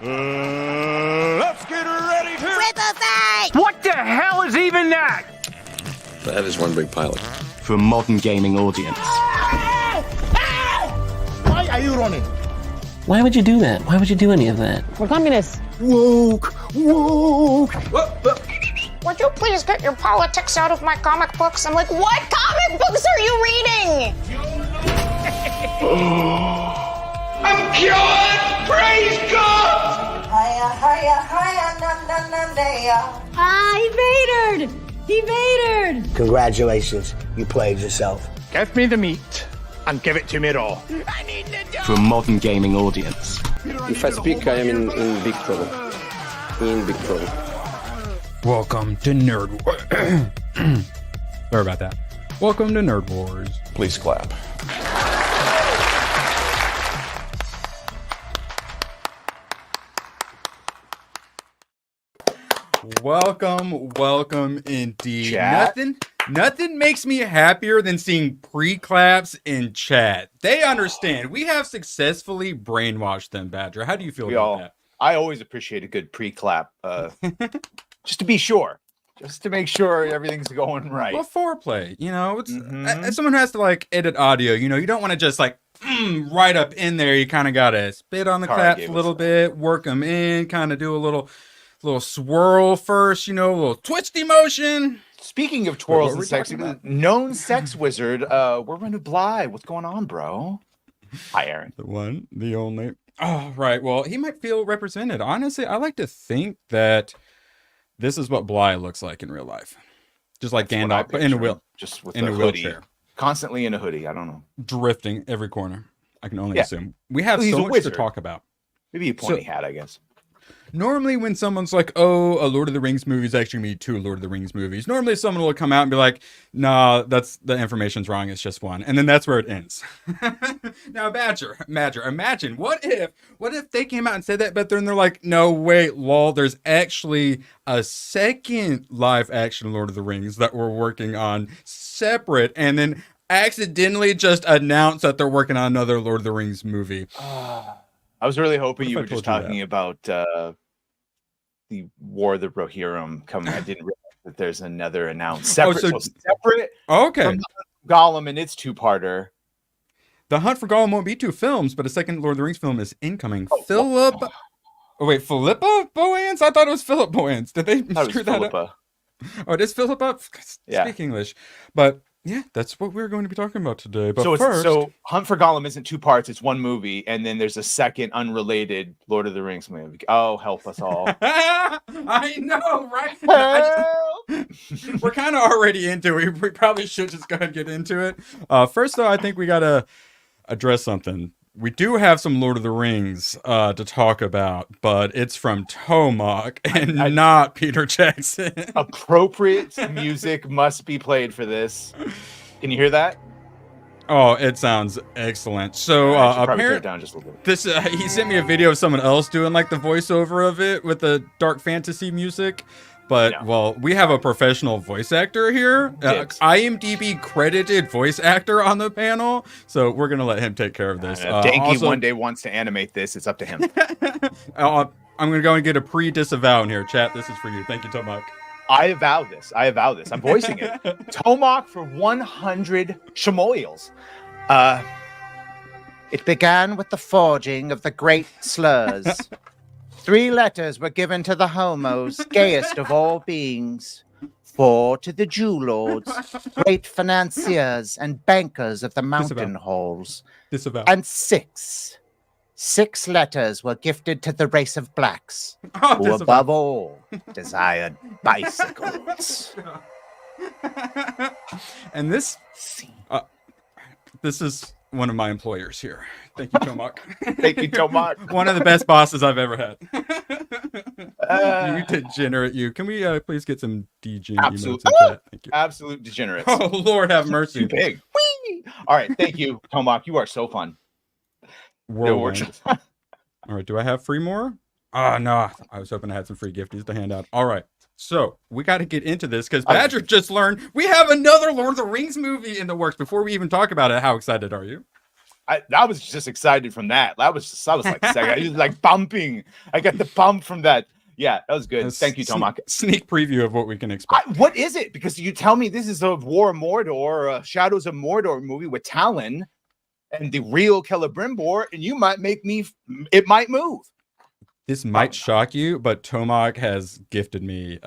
Let's get ready to... What the hell is even that? That is one big pilot. For a modern gaming audience. Why are you running? Why would you do that? Why would you do any of that? We're communists. Woke. Would you please get your politics out of my comic books? I'm like, what comic books are you reading? I'm cured! Praise God! He evaded! Congratulations, you played yourself. Give me the meat and give it to me raw. For a modern gaming audience. If I speak, I am in big trouble. In big trouble. Welcome to Nerd Wars. Sorry about that. Welcome to Nerd Wars. Please clap. Welcome indeed. Chat? Nothing makes me happier than seeing pre-claps in chat. They understand. We have successfully brainwashed them, Badger. How do you feel about that? I always appreciate a good pre-clap, just to be sure, just to make sure everything's going right. Well, foreplay, you know, it's as someone who has to like edit audio, you know, you don't want to just like right up in there. You kind of got to spit on the claps a little bit, work them in, kind of do a little swirl first, you know, a little twisty motion. Speaking of twirls and sex, known sex wizard, we're going to Bly. What's going on, bro? Hi, Aaron. The one, the only. Oh, right. Well, he might feel represented. Honestly, I like to think that this is what Bly looks like in real life. Just like Gandalf, but in a wheel. Just with in a wheelchair. Constantly in a hoodie. I don't know. Drifting every corner. I can only assume. We have so much to talk about. Maybe a pointy hat, I guess. Normally when someone's like, oh, a Lord of the Rings movie is actually going to be 2 Lord of the Rings movies. Normally someone will come out and be like, nah, the information's wrong. It's just one. And then that's where it ends. Now, Badger, imagine what if they came out and said that, but then they're like, no, wait, lol, there's actually a second live action Lord of the Rings that we're working on separate. And then accidentally just announce that they're working on another Lord of the Rings movie. I was really hoping you were just talking about the War of the Rohirrim coming. I didn't realize that there's another announced separate. Separate. Okay. From Gollum and its two-parter. The Hunt for Gollum won't be 2 films, but a second Lord of the Rings film is incoming. Philippa Boyens? I thought it was Philip Boyens. Did they screw that up? Oh, it is Philippa? Speak English. But yeah, that's what we're going to be talking about today. But so Hunt for Gollum isn't 2 parts, it's 1 movie, and then there's a second unrelated Lord of the Rings movie. Oh, help us all. I know, right? We're kind of already into it. We probably should just go ahead and get into it. First, though, I think we got to address something. We do have some Lord of the Rings to talk about, but it's from Tomac and not Peter Jackson. Appropriate music must be played for this. Can you hear that? Oh, it sounds excellent. So apparently, down just a little bit. This he sent me a video of someone else doing like the voiceover of it with the dark fantasy music. But, well, we have a professional voice actor here. IMDb credited voice actor on the panel. So we're going to let him take care of this. If Danky one day wants to animate this, it's up to him. I'm going to go and get a pre-disavow in here. Chat, this is for you. Thank you, Tomac. I avow this. I'm voicing it. Tomac for 100 Shamoyals. It began with the forging of the great slurs. 3 letters were given to the homos, gayest of all beings. 4 to the Jew lords, great financiers and bankers of the mountain halls. And 6 letters were gifted to the race of blacks, who above all desired bicycles. And this is one of my employers here. Thank you, Tomac. Thank you, Tomac. One of the best bosses I've ever had. You degenerate, you. Can we please get some DG emotes in chat? Thank you. Absolute degenerates. Oh, Lord have mercy. Too big. Whee! All right, thank you, Tomac. You are so fun. All right, do I have free more? Oh, no. I was hoping I had some free gifties to hand out. All right. So we got to get into this because Badger just learned we have another Lord of the Rings movie in the works. Before we even talk about it, how excited are you? I was just excited from that. I was like, I was like bumping. I got the bump from that. Yeah, that was good. Thank you, Tomac. Sneak preview of what we can expect. What is it? Because you tell me this is a War of Mordor, Shadows of Mordor movie with Talon and the real Celebrimbor, and you might make me. It might move. This might shock you, but Tomac has gifted me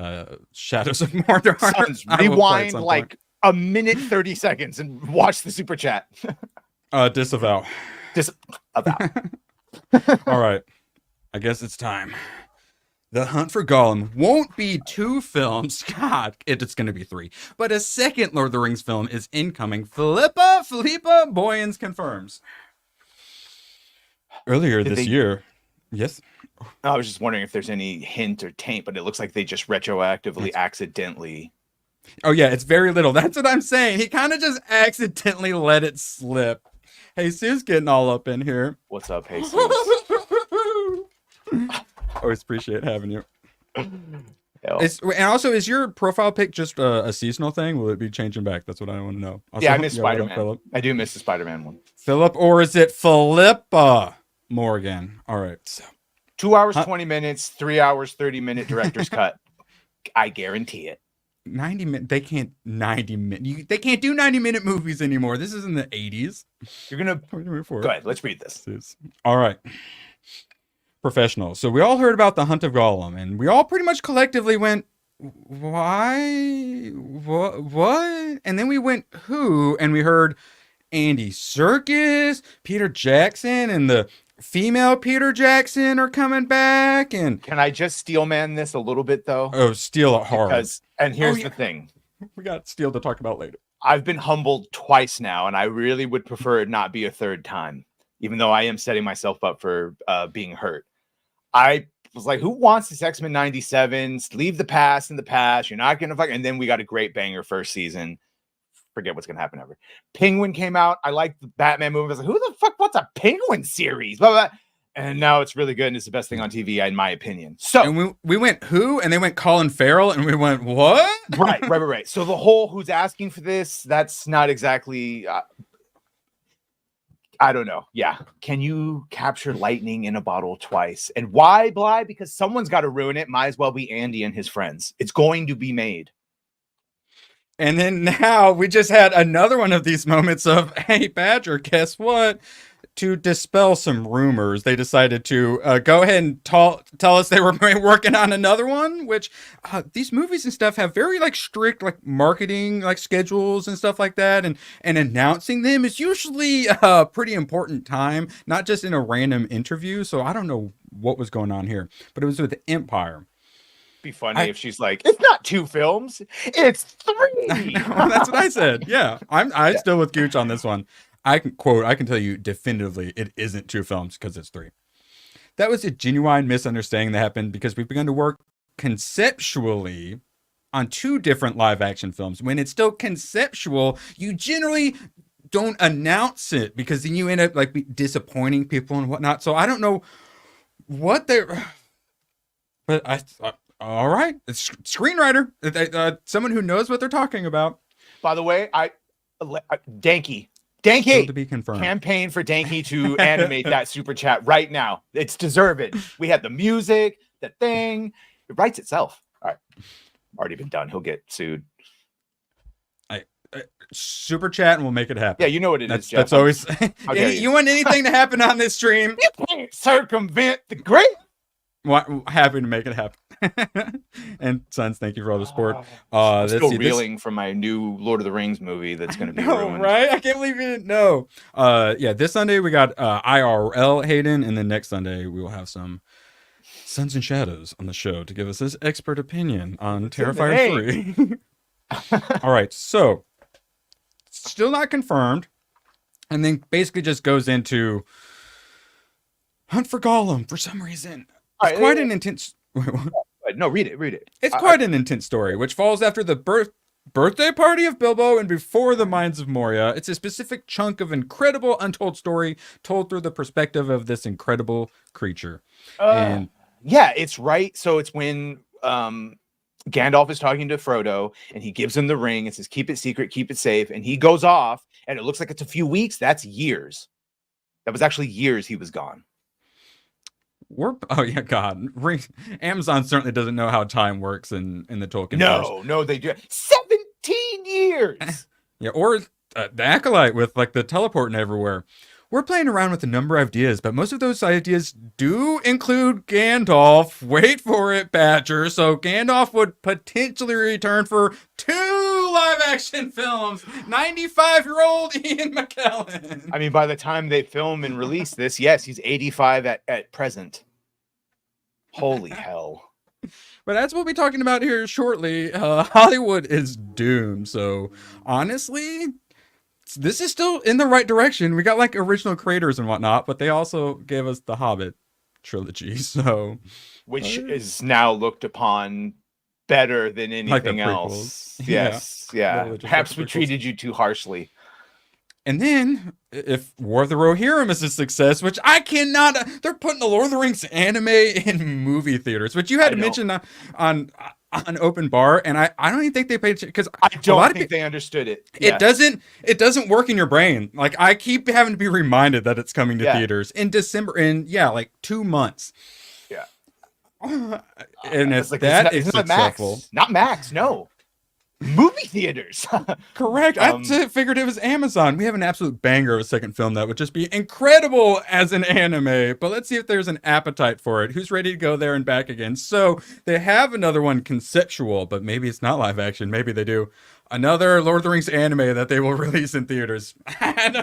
Shadows of Mordor. Sons, rewind like a minute 30 seconds and watch the super chat. Disavow. Disavow. All right. I guess it's time. The Hunt for Gollum won't be 2 films. God, it's going to be 3. But a second Lord of the Rings film is incoming. Philippa Boyens confirms. Earlier this year. Yes? I was just wondering if there's any hint or taint, but it looks like they just retroactively accidentally. Oh, yeah, it's very little. That's what I'm saying. He kind of just accidentally let it slip. Jesus getting all up in here. What's up, Jesus? Always appreciate having you. And also, is your profile pic just a seasonal thing? Will it be changing back? That's what I want to know. Also, yeah, I miss Spider-Man. I do miss the Spider-Man one. Philip, or is it Philippa Morgan? All right. So 2 hours, 20 minutes, 3 hours, 30-minute director's cut. I guarantee it. 90 minutes. They can't 90 minutes. They can't do 90-minute movies anymore. This is in the 80s. You're gonna go ahead. Let's read this. All right. Professional. So we all heard about the Hunt of Gollum, and we all pretty much collectively went, why? What? And then we went, who? And we heard Andy Serkis, Peter Jackson, and the female Peter Jackson are coming back. And can I just steel man this a little bit though? Oh, steal it hard. And here's the thing. We got Steel to talk about later. I've been humbled twice now, and I really would prefer it not be a third time, even though I am setting myself up for being hurt. I was like, who wants this X-Men 97? Leave the past in the past. You're not going to fuck. And then we got a great banger first season. Forget what's going to happen ever. Penguin came out. I liked the Batman movie. I was like, who the fuck wants a Penguin series? Blah, blah. And now it's really good, and it's the best thing on TV, in my opinion. So and we went who, and they went Colin Farrell, and we went what? Right. So the whole who's asking for this, that's not exactly... I don't know. Yeah. Can you capture lightning in a bottle twice? And why, Bly? Because someone's got to ruin it. Might as well be Andy and his friends. It's going to be made. And then now we just had another one of these moments of, hey, Badger, guess what? To dispel some rumors, they decided to go ahead and tell us they were working on another one, which these movies and stuff have very strict marketing schedules and stuff like that, and announcing them is usually a pretty important time, not just in a random interview. So I don't know what was going on here, but it was with Empire. Be funny if she's like, it's not 2 films, it's 3. That's what I said. Yeah, I'm still with Gooch on this one. I can tell you definitively it isn't 2 films because it's 3. That was a genuine misunderstanding that happened because we've begun to work conceptually on 2 different live action films. When it's still conceptual, you generally don't announce it because then you end up disappointing people and whatnot. So I don't know what they're, but all right. It's screenwriter, someone who knows what they're talking about. By the way, Danky, to be confirmed. Campaign for Danky to animate that super chat right now. It's deserved. We had the music, the thing. It writes itself. All right. Already been done. He'll get sued. Super chat and we'll make it happen. Yeah, you know what it is, Jeff. That's always... you want anything to happen on this stream? You can't circumvent the great... Happy to make it happen. And Sons, thank you for all the support. I'm still reeling from my new Lord of the Rings movie that's going to be ruined. Right? I can't believe you didn't know. Yeah, this Sunday we got IRL Hayden, and then next Sunday we will have some Sons and Shadows on the show to give us his expert opinion on Terrifier 3. All right, so still not confirmed, and then basically just goes into Hunt for Gollum for some reason. It's quite an intense... No, read it. It's quite an intense story, which falls after the birthday party of Bilbo and before the Mines of Moria. It's a specific chunk of incredible untold story told through the perspective of this incredible creature. Yeah, it's right. So it's when Gandalf is talking to Frodo and he gives him the ring and says, keep it secret, keep it safe. And he goes off and it looks like it's a few weeks. That's years. That was actually years he was gone. Oh yeah, God. Amazon certainly doesn't know how time works in the Tolkien verse. No, they do. 17 years. Yeah, or the Acolyte with like the teleporting everywhere. We're playing around with a number of ideas, but most of those ideas do include Gandalf. Wait for it, Badger. So Gandalf would potentially return for 2 live-action films. 95-year-old Ian McKellen. I mean, by the time they film and release this, yes, he's 85 at present. Holy hell. But that's what we'll be talking about here shortly. Hollywood is doomed. So honestly, this is still in the right direction. We got like original creators and whatnot, but they also gave us the Hobbit trilogy. So, which is now looked upon better than anything else. Yes. Yeah. Perhaps we treated you too harshly. And then, if War of the Rohirrim is a success, which I cannot, they're putting the Lord of the Rings anime in movie theaters, which you had to mention on Open Bar, and I don't even think they paid attention, because I don't think they understood it. It doesn't work in your brain. Like, I keep having to be reminded that it's coming to theaters in December, in like 2 months. Yeah. And if that is successful, not Max, no. Movie theaters. Correct. I figured it was Amazon. We have an absolute banger of a second film that would just be incredible as an anime, but let's see if there's an appetite for it. Who's ready to go there and back again? So they have another one conceptual, but maybe it's not live action. Maybe they do another Lord of the Rings anime that they will release in theaters.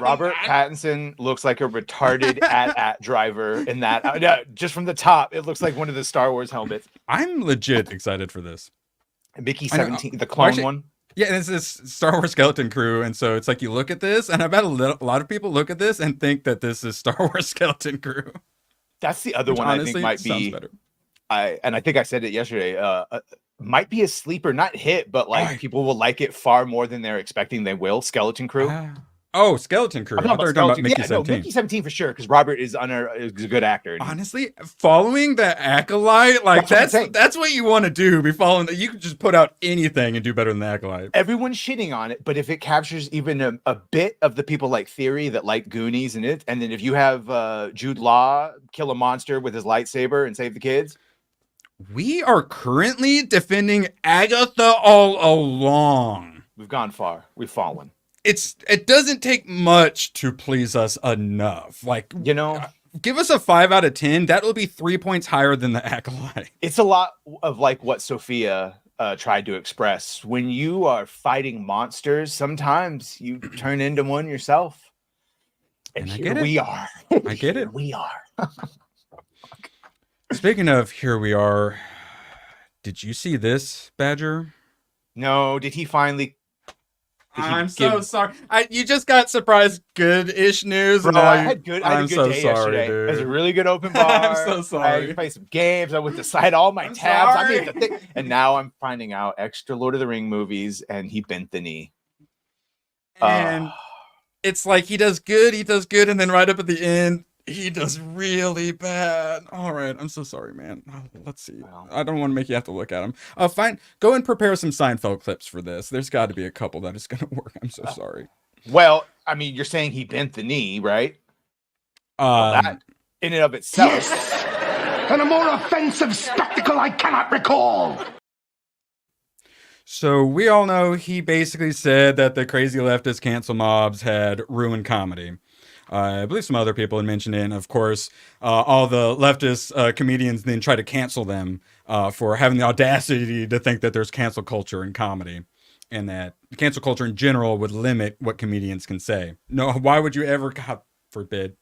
Robert Pattinson looks like a retarded at driver in that. Just from the top, it looks like one of the Star Wars helmets. I'm legit excited for this. Mickey 17, the clone one. Yeah, and it's this Star Wars Skeleton Crew, and so it's like you look at this, and I bet a lot of people look at this and think that this is Star Wars Skeleton Crew. That's the other one honestly, I think might be. Better. I think I said it yesterday. Might be a sleeper, not hit, but like people will like it far more than they're expecting they will. Skeleton Crew. Oh, Skeleton Crew. I thought you were talking about Mickey 17. No, Mickey 17 for sure, because Robert is a good actor. Honestly, following the Acolyte, like that's what you want to do. Be following that. You can just put out anything and do better than the Acolyte. Everyone's shitting on it, but if it captures even a bit of the people like Theory that like Goonies and then if you have Jude Law kill a monster with his lightsaber and save the kids. We are currently defending Agatha all along. We've gone far. We've fallen. It doesn't take much to please us enough. Like, give us a 5 out of 10. That'll be 3 points higher than the Acolyte. It's a lot of like what Sophia tried to express. When you are fighting monsters, sometimes you turn into one yourself. And here we are. I get it. We are. Speaking of here we are, did you see this, Badger? No, did he finally? I'm so sorry. You just got surprised good-ish news. Bro, I had a good day yesterday. Dude. It was a really good open bar. I'm so sorry. I played some games. I went to cite all my tabs. I made the thing. And now I'm finding out extra Lord of the Ring movies, and he bent the knee. And it's like he does good, and then right up at the end, he does really bad. All right, I'm so sorry, man. Let's see. I don't want to make you have to look at him. Fine. Go and prepare some Seinfeld clips for this. There's got to be a couple that is going to work. I'm so sorry. Well, I mean, you're saying he bent the knee, right? That in and of itself. Yes! And a more offensive spectacle I cannot recall. So we all know he basically said that the crazy leftist cancel mobs had ruined comedy. I believe some other people had mentioned it. And of course, all the leftist comedians then try to cancel them for having the audacity to think that there's cancel culture in comedy, and that cancel culture in general would limit what comedians can say. No, why would you ever, God forbid,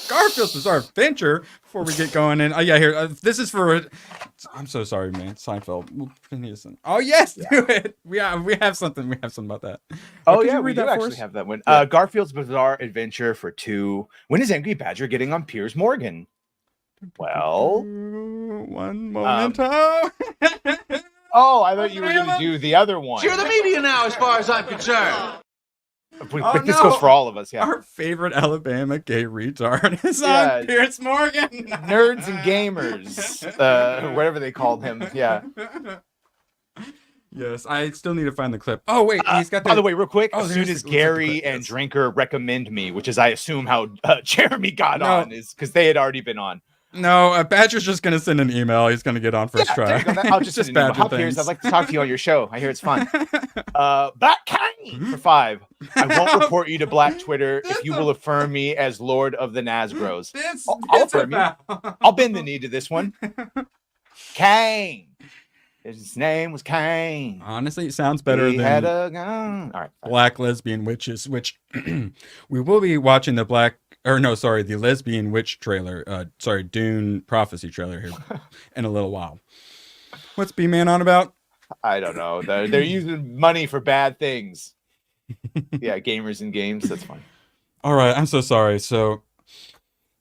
Garfield's Bizarre Adventure, before we get going. And here, this is for, I'm so sorry, man, Seinfeld. Oh yes, do it. We have something about that. Oh yeah, we do actually have that one. Garfield's Bizarre Adventure for 2. When is Angry Badger getting on Piers Morgan? Well, one moment. Oh, I thought you were going to do the other one. You're the media now, as far as I'm concerned. But this goes for all of us, yeah. Our favorite Alabama gay retard is on Piers Morgan. Nerds and gamers, whatever they called him, yeah. Yes, I still need to find the clip. Oh wait, he's got. By the way, real quick, Oh, as soon as Gary and Drinker recommend me, which is I assume how Jeremy got on, is because they had already been on. No, Badger's just gonna send an email. He's gonna get on first try. I'll just send an email. Hi, Piers, I'd like to talk to you on your show. I hear it's fun. Black Kang for 5. I won't report you to Black Twitter if you will affirm me as Lord of the Nazgros. I'll affirm you. I'll bend the knee to this one. Kang. His name was Kang. Honestly, it sounds better than had a gun. All right. Black Lesbian Witches, which we will be watching the Lesbian Witch trailer. Dune Prophecy trailer here in a little while. What's B-Man on about? I don't know. They're using money for bad things. Yeah, gamers and games. That's fine. All right, I'm so sorry. So,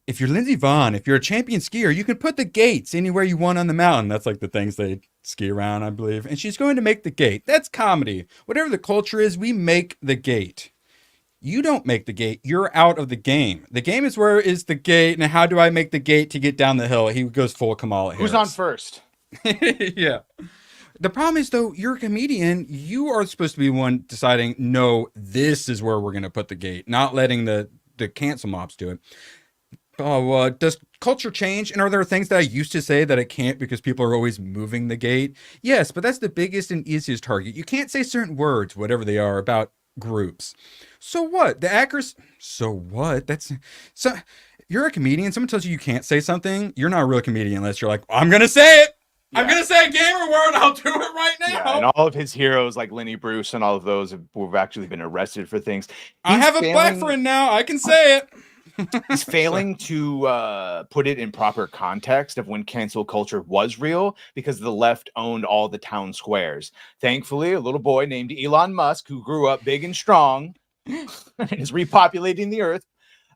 if you're Lindsey Vonn, if you're a champion skier, you can put the gates anywhere you want on the mountain. That's like the things they ski around, I believe. And she's going to make the gate. That's comedy. Whatever the culture is, we make the gate. You don't make the gate. You're out of the game. The game is where is the gate, and how do I make the gate to get down the hill? He goes full Kamala Harris. Who's on first? Yeah. The problem is, though, you're a comedian. You are supposed to be one deciding, no, this is where we're going to put the gate, not letting the cancel mobs do it. Oh, does culture change? And are there things that I used to say that I can't because people are always moving the gate? Yes, but that's the biggest and easiest target. You can't say certain words, whatever they are, about groups. So what? The accuracy. So what? So you're a comedian. Someone tells you can't say something. You're not a real comedian unless you're like, I'm going to say it. Yeah. I'm going to say a gamer word. I'll do it right now. Yeah, and all of his heroes like Lenny Bruce and all of those have actually been arrested for things. I have a black friend now. I can say it. He's failing to put it in proper context of when cancel culture was real because the left owned all the town squares. Thankfully, a little boy named Elon Musk, who grew up big and strong and is repopulating the earth,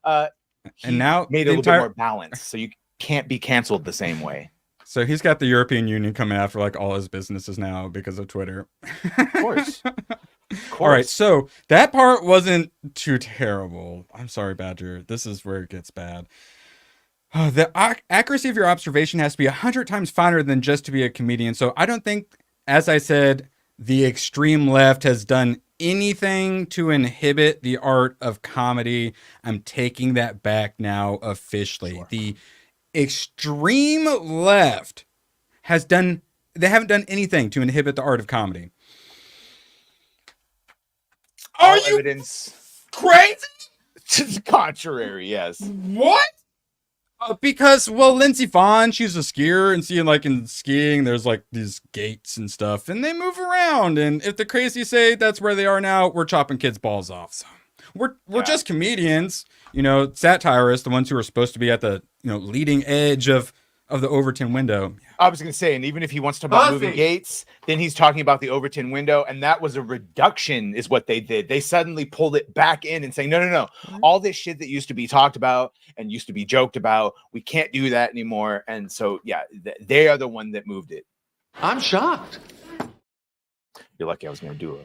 and now made it a little bit more balanced. So you can't be canceled the same way. So he's got the European Union coming after like all his businesses now because of Twitter. Of course. All right, so that part wasn't too terrible. I'm sorry, Badger. This is where it gets bad. The accuracy of your observation has to be 100 times finer than just to be a comedian. So I don't think, as I said, the extreme left has done anything to inhibit the art of comedy. I'm taking that back now officially. Sure. The extreme left they haven't done anything to inhibit the art of comedy. Are you evidence crazy? To the contrary, yes. What? Because, Lindsey Vonn, she's a skier, and seeing like in skiing, there's like these gates and stuff, and they move around. And if the crazy say that's where they are now, we're chopping kids' balls off. So we're just comedians, satirists, the ones who are supposed to be at the leading edge of the Overton window. I was going to say, and even if he wants to talk about moving gates, then he's talking about the Overton window, and that was a reduction is what they did. They suddenly pulled it back in and saying, no. All this shit that used to be talked about and used to be joked about, we can't do that anymore. And so, yeah, they are the one that moved it. I'm shocked. You're lucky I was going to do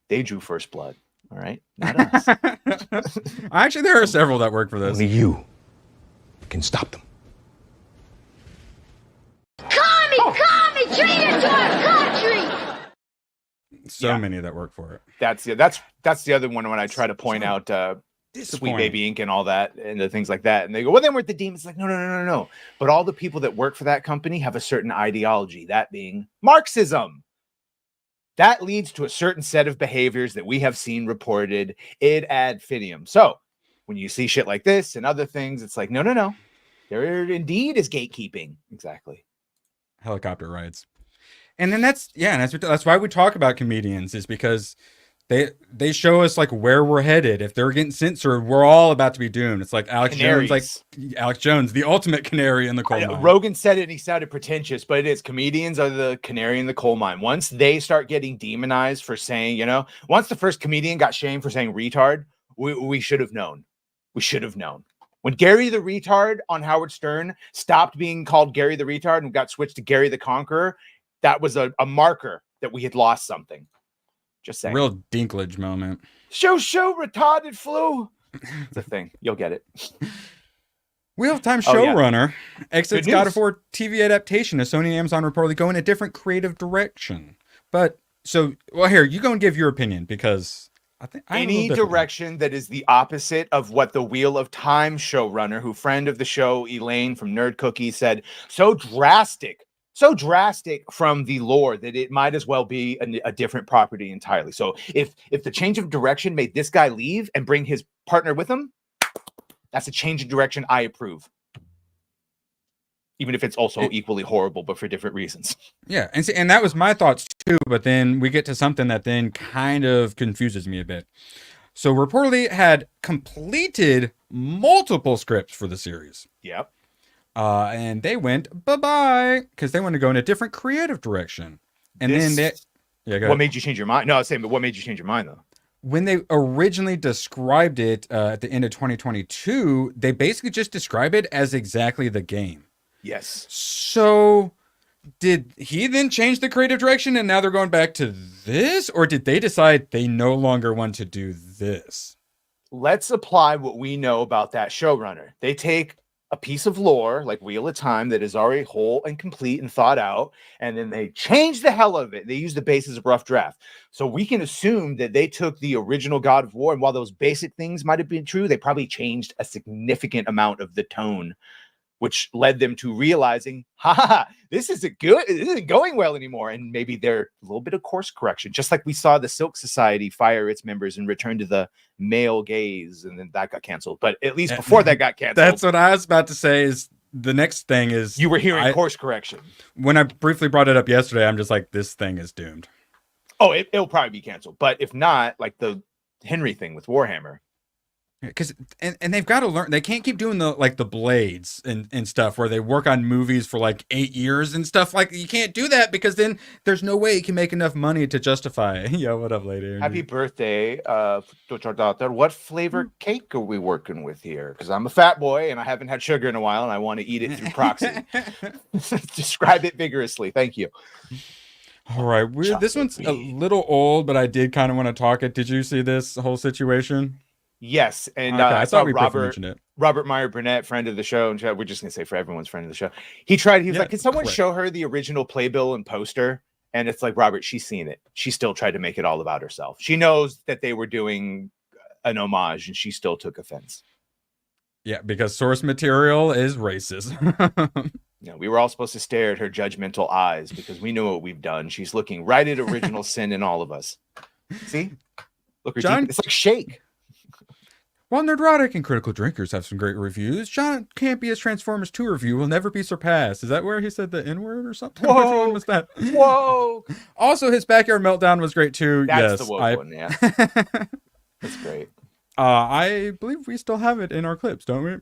they drew first blood. All right? Not us. Actually, there are several that work for this. Only you can stop them. Commie, treat it to our country. So many that work for it. That's the other one when I try to point out Sweet Baby Inc. and all that and the things like that. And they go, well, then we're at the demons. Like, no. But all the people that work for that company have a certain ideology, that being Marxism. That leads to a certain set of behaviors that we have seen reported ad infinitum. So when you see shit like this and other things, it's like, no. There indeed is gatekeeping. Exactly. Helicopter rides. And then that's why we talk about comedians, is because they show us like where we're headed. If they're getting censored, we're all about to be doomed. It's like Alex Jones, the ultimate canary in the coal mine. Rogan said it and he sounded pretentious, but it is. Comedians are the canary in the coal mine. Once they start getting demonized for saying, once the first comedian got shamed for saying retard, we should have known. We should have known. When Gary the Retard on Howard Stern stopped being called Gary the Retard and got switched to Gary the Conqueror, that was a marker that we had lost something. Just saying. Real Dinklage moment. Show retarded flu. It's a thing. You'll get it. Wheel of Time showrunner exits God of War TV adaptation as Sony and Amazon reportedly go in a different creative direction. But So, well, here, you go and give your opinion, because I think I have a any little different one. direction that is the opposite of what the Wheel of Time showrunner, who friend of the show, Elaine from Nerd Cookie, said, so drastic from the lore that it might as well be a different property entirely. So if the change of direction made this guy leave and bring his partner with him, that's a change of direction I approve. Even if it's also equally horrible, but for different reasons. Yeah, and that was my thoughts too, but then we get to something that then kind of confuses me a bit. So reportedly had completed multiple scripts for the series. Yep. And they went bye-bye because they want to go in a different creative direction. And then they... Yeah, go ahead. What made you change your mind? No, I was saying, but what made you change your mind, though? When they originally described it at the end of 2022, they basically just described it as exactly the game. Yes. So did he then change the creative direction and now they're going back to this? Or did they decide they no longer want to do this? Let's apply what we know about that showrunner. They take a piece of lore like Wheel of Time that is already whole and complete and thought out, and then they change the hell of it. They use the basis of rough draft. So we can assume that they took the original God of War, and while those basic things might have been true, they probably changed a significant amount of the tone, which led them to realizing, this isn't going well anymore. And maybe they're a little bit of course correction, just like we saw the Silk Society fire its members and return to the male gaze, and then that got canceled. But at least before that got canceled. That's what I was about to say. Is the next thing is you were hearing course correction. When I briefly brought it up yesterday, I'm just like, this thing is doomed. Oh, it'll probably be canceled. But if not, like the Henry thing with Warhammer. Because and they've got to learn. They can't keep doing the blades and stuff where they work on movies for like 8 years and stuff. Like, you can't do that because then there's no way you can make enough money to justify it. Yo, what up, lady? Happy birthday to our daughter. What flavor cake are we working with here? Because I'm a fat boy and I haven't had sugar in a while and I want to eat it through proxy. Describe it vigorously. Thank you. All right, this one's a little old, but I did kind of want to talk it. Did you see this whole situation? Yes, and okay, I thought we mentioned it. Robert Meyer Burnett, friend of the show, and we're just gonna say for everyone's friend of the show. He was like, "Can someone show her the original playbill and poster?" And it's like, Robert, she's seen it. She still tried to make it all about herself. She knows that they were doing an homage, and she still took offense. Yeah, because source material is racist. We were all supposed to stare at her judgmental eyes because we know what we've done. She's looking right at original sin in all of us. See, look, John, it's like Shake. While Nerdrotic and Critical Drinkers have some great reviews, John Campion's Transformers 2 review will never be surpassed. Is that where he said the N-word or something? Whoa! Which one was that? Whoa! Also, his Backyard Meltdown was great too. That's the woke one, yeah. That's great. I believe we still have it in our clips, don't we?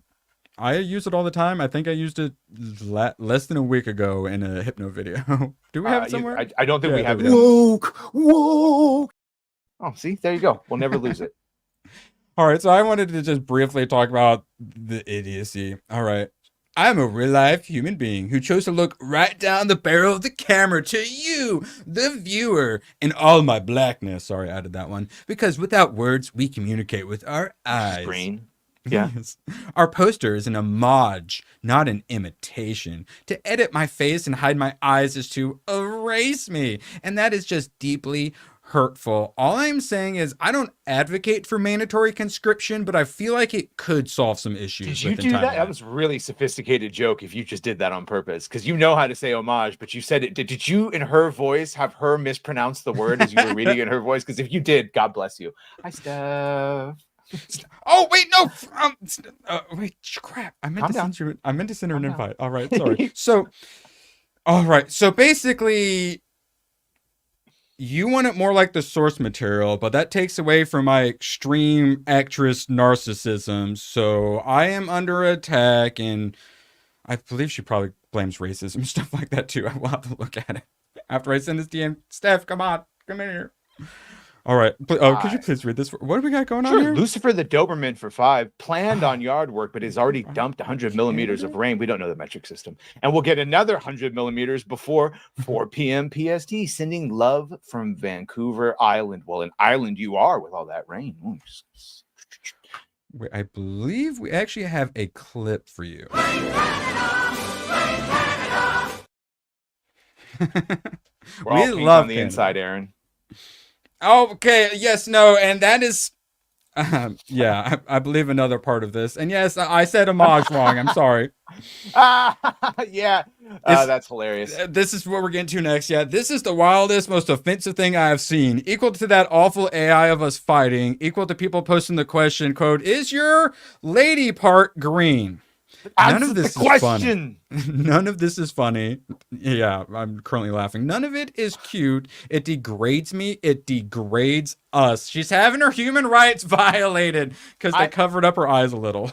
I use it all the time. I think I used it less than a week ago in a Hypno video. Do we have it somewhere? I don't think we have it. Woke. Oh, see? There you go. We'll never lose it. All right, so I wanted to just briefly talk about the idiocy. All right. I'm a real-life human being who chose to look right down the barrel of the camera to you, the viewer, in all my blackness. Sorry, I added that one. Because without words, we communicate with our eyes. Screen. Yeah. Yes. Our poster is an homage, not an imitation. To edit my face and hide my eyes is to erase me. And that is just deeply hurtful. All I'm saying is I don't advocate for mandatory conscription, but I feel like it could solve some issues. Did you do that? That was a really sophisticated joke if you just did that on purpose, because you know how to say homage, but you said it. Did you, in her voice, have her mispronounce the word as you were reading in her voice? Because if you did, God bless you. Hi, Steph. Oh, wait, no. Wait, crap. I meant to send her an invite. All right, sorry. All right. So basically, you want it more like the source material, but that takes away from my extreme actress narcissism. So I am under attack, and I believe she probably blames racism, stuff like that too. I will have to look at it after I send this DM. Steph, come on, come in here. All right. Could you please read this? What do we got going on here? Lucifer the Doberman for 5 planned on yard work, but has already dumped 100 millimeters of rain. We don't know the metric system. And we'll get another 100 millimeters before 4 p.m. PST. Sending love from Vancouver Island. Well, an island you are with all that rain. Wait, I believe we actually have a clip for you. We're all pink on the inside, Aaron. Okay, yes, no, and that is, yeah, I believe another part of this. And yes, I said homage wrong. I'm sorry. Yeah, that's hilarious. This is what we're getting to next. Yeah, this is the wildest, most offensive thing I have seen. Equal to that awful AI of us fighting. Equal to people posting the question, quote, is your lady part green? None of this is funny. None of this is funny. Yeah, I'm currently laughing. None of it is cute. It degrades me. It degrades us. She's having her human rights violated because they covered up her eyes a little.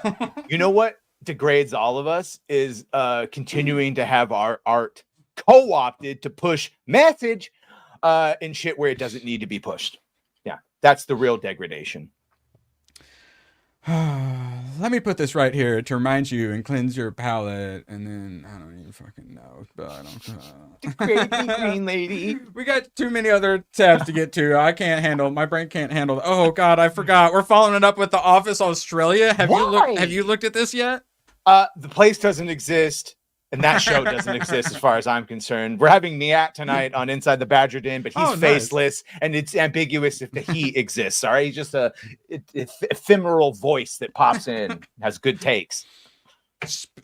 You know what degrades all of us is continuing to have our art co-opted to push message in shit where it doesn't need to be pushed. Yeah, that's the real degradation. Let me put this right here to remind you and cleanse your palate, and then I don't even fucking know, but I don't. Degrade me, green lady. We got too many other tabs to get to. I can't handle. My brain can't handle. Oh God, I forgot. We're following it up with The Office Australia. Have you looked at this yet? The place doesn't exist. And that show doesn't exist as far as I'm concerned. We're having Niat tonight on Inside the Badger Den, but he's faceless and it's ambiguous if the he exists. All right, he's just a ephemeral voice that pops in, has good takes.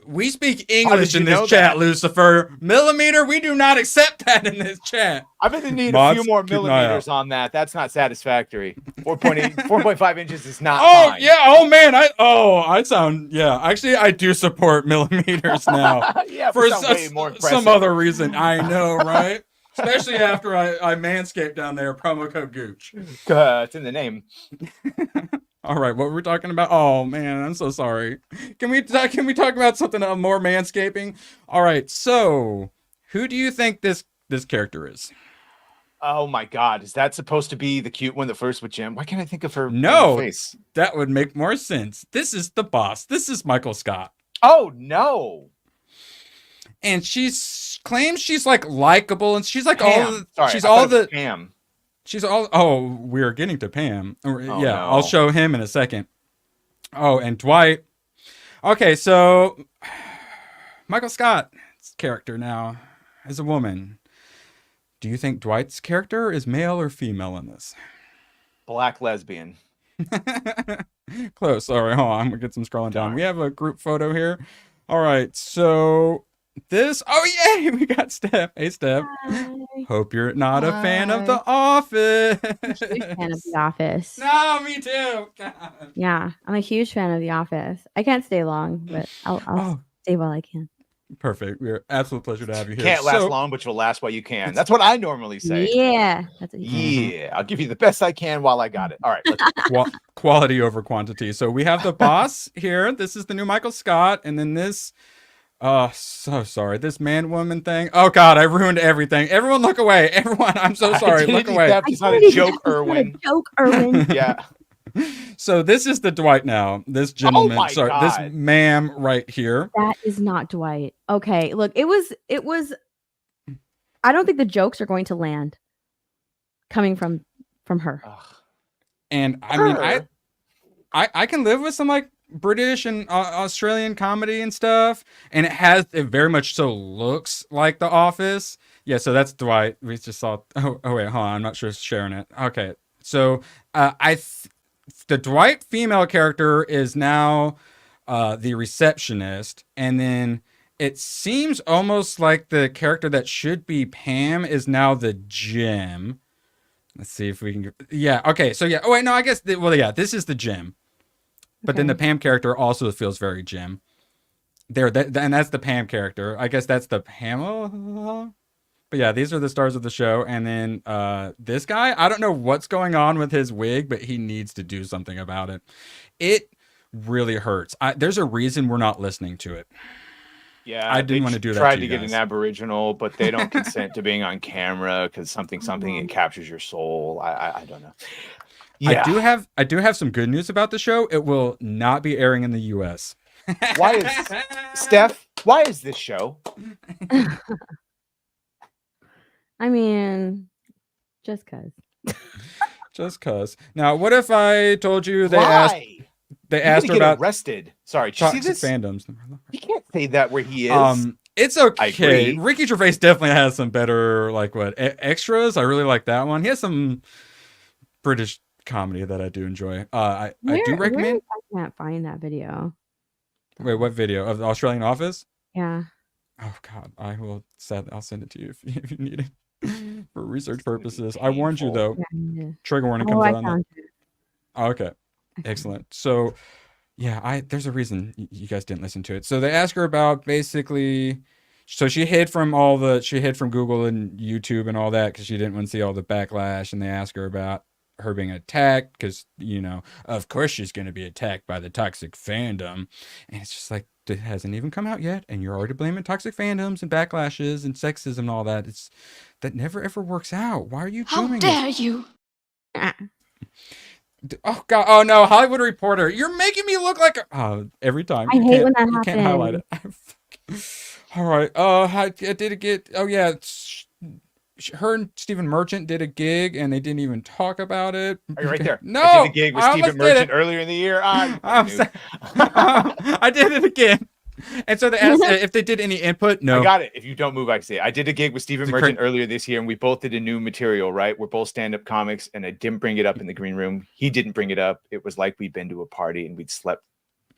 We speak English in this chat, Lucifer. Millimeter, we do not accept that in this chat. I'm going to need a few more millimeters on that. That's not satisfactory. 4.5 inches is not fine. Yeah. Oh, man. I sound, yeah. Actually, I do support millimeters now. Yeah, for way more impressive. Some other reason. I know, right? Especially after I manscaped down there, promo code Gooch. It's in the name. All right, what were we talking about? Oh man, I'm so sorry. Can we talk about something more manscaping? All right, so who do you think this character is? Oh my God, is that supposed to be the cute one that first with Jim? Why can't I think of her face? That would make more sense. This is the boss. This is Michael Scott. Oh no. And claims she's like likable, and she's like Pam. Pam. She's all. Oh, we're getting to Pam. No. I'll show him in a second. Oh, and Dwight. Okay, so Michael Scott's character now is a woman. Do you think Dwight's character is male or female in this? Black lesbian. Close. All right, hold on. I'm gonna get some scrolling down. We have a group photo here. All right, so this. Oh yay, we got Steph. Hey, Steph. Hi. Hope you're not a fan of The Office. I'm a huge fan of The Office. No, me too. God. Yeah, I'm a huge fan of The Office. I can't stay long, but I'll stay while I can. Perfect. We're absolute pleasure to have you here. Can't last long, but you'll last while you can. That's what I normally say. Yeah. That's what I'll give you the best I can while I got it. All right. Quality over quantity. So we have the boss here. This is the new Michael Scott. And then this... Oh, so sorry. This man-woman thing. Oh, God, I ruined everything. Everyone look away. Everyone, I'm so sorry. Look away. It's not a joke, Erwin. Yeah. So this is the Dwight now. This gentleman. This ma'am right here. That is not Dwight. Okay, look, it was. I don't think the jokes are going to land coming from her. And I mean, I can live with some like British and Australian comedy and stuff, and it very much so looks like The Office. Yeah, so that's Dwight. We just saw. Oh wait, hold on. I'm not sure it's sharing it. Okay, so the Dwight female character is now the receptionist, and then it seems almost like the character that should be Pam is now the Jim. Let's see if we can get. Yeah. Okay. So yeah. Oh wait, no. I guess. This is the Jim. But then the Pam character also feels very Jim. And that's the Pam character. I guess that's the Pamela. But yeah, these are the stars of the show. And then this guy, I don't know what's going on with his wig, but he needs to do something about it. It really hurts. There's a reason we're not listening to it. Yeah, I didn't want to do that. Tried to get an Aboriginal, but they don't consent to being on camera because something it captures your soul. I don't know. Yeah. I do have some good news about the show. It will not be airing in the US. Why is this show? I mean, just cuz. Just cuz. Now, what if I told you they asked her about arrested? Sorry, did you see toxic this? fandoms. You can't say that where he is. It's I okay. agree. Ricky Gervais definitely has some better, like, extras. I really like that one. He has some British comedy that I do enjoy. I do recommend. I can't find that video. Wait, what video of the Australian Office? Yeah. Oh God, I'll send it to you if you need it for research purposes. I warned you though. Yeah. Trigger warning Oh, comes I out on that. found it. Oh, okay, excellent. So, yeah, there's a reason you guys didn't listen to it. So they ask her about basically. So she hid from Google and YouTube and all that because she didn't want to see all the backlash. And they ask her about her being attacked because, of course she's going to be attacked by the toxic fandom. And it's just like, it hasn't even come out yet. And you're already blaming toxic fandoms and backlashes and sexism and all that. That never ever works out. Why are you doing it? How dare you? Oh God! Oh no! Hollywood Reporter, you're making me look like every time. I hate when that You can't highlight happens. it. All right. I did it get. Oh yeah. Her and Stephen Merchant did a gig, and they didn't even talk about it. Are you right there? No, I did a gig with I Stephen almost did Merchant it. earlier in the year. I did it again. And so they asked if they did any input. No, I got it. If you don't move, I can say it. I did a gig with Stephen Merchant earlier this year, and we both did a new material, right? We're both stand-up comics, and I didn't bring it up in the green room. He didn't bring it up. It was like we'd been to a party and we'd slept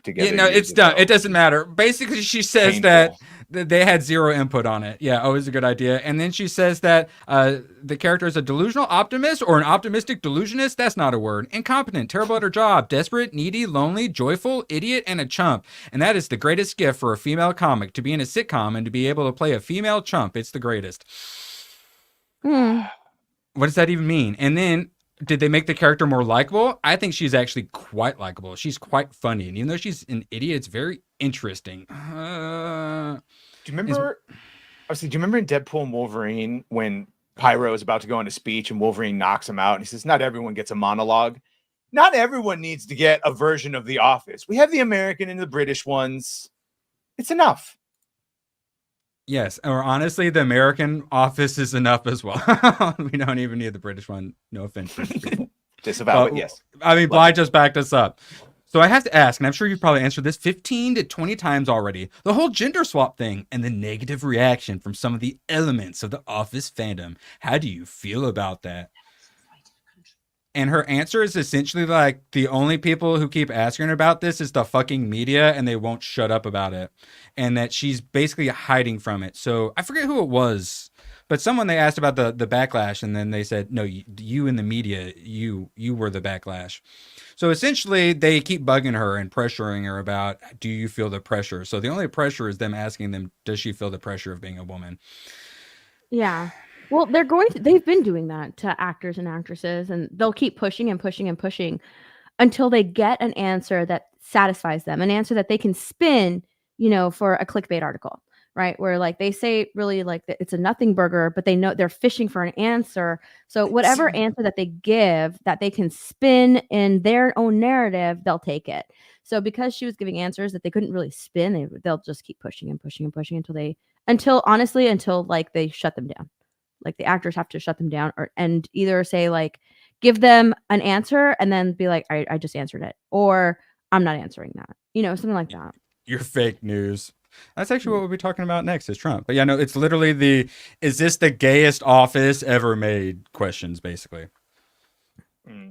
together. Yeah, no, it's done. It doesn't matter. Basically, she says that they had zero input on it. Yeah, always a good idea. And then she says that the character is a delusional optimist or an optimistic delusionist. That's not a word. Incompetent, terrible at her job, desperate, needy, lonely, joyful, idiot, and a chump. And that is the greatest gift for a female comic, to be in a sitcom and to be able to play a female chump. It's the greatest. What does that even mean? And then, did they make the character more likable? I think she's actually quite likable. She's quite funny. And even though she's an idiot, it's very interesting. Do you remember? Do you remember in Deadpool and Wolverine when Pyro is about to go on a speech and Wolverine knocks him out and he says, "Not everyone gets a monologue. Not everyone needs to get a version of The Office. We have the American and the British ones. It's enough." Yes, or honestly, the American Office is enough as well. We don't even need the British one. No offense. Disavow it, yes. I mean, Bly just backed us up. So I have to ask, and I'm sure you've probably answered this 15 to 20 times already, the whole gender swap thing and the negative reaction from some of the elements of the Office fandom. How do you feel about that? And her answer is essentially like, the only people who keep asking her about this is the fucking media, and they won't shut up about it. And that she's basically hiding from it. So I forget who it was, but someone they asked about the backlash, and then they said, no, you in the media, you were the backlash. So essentially, they keep bugging her and pressuring her about, do you feel the pressure? So the only pressure is them asking them, does she feel the pressure of being a woman? Yeah. Well, they've been doing that to actors and actresses, and they'll keep pushing and pushing and pushing until they get an answer that satisfies them, an answer that they can spin, for a clickbait article, right? Where like they say really like it's a nothing burger, but they know they're fishing for an answer. So whatever answer that they give that they can spin in their own narrative, they'll take it. So because she was giving answers that they couldn't really spin, they'll just keep pushing and pushing and pushing until like they shut them down. Like the actors have to shut them down and either say like, give them an answer and then be like, I just answered it, or I'm not answering that, something like that. You're fake news. That's actually what we'll be talking about next is Trump. But yeah, no, it's literally is this the gayest office ever made questions, basically.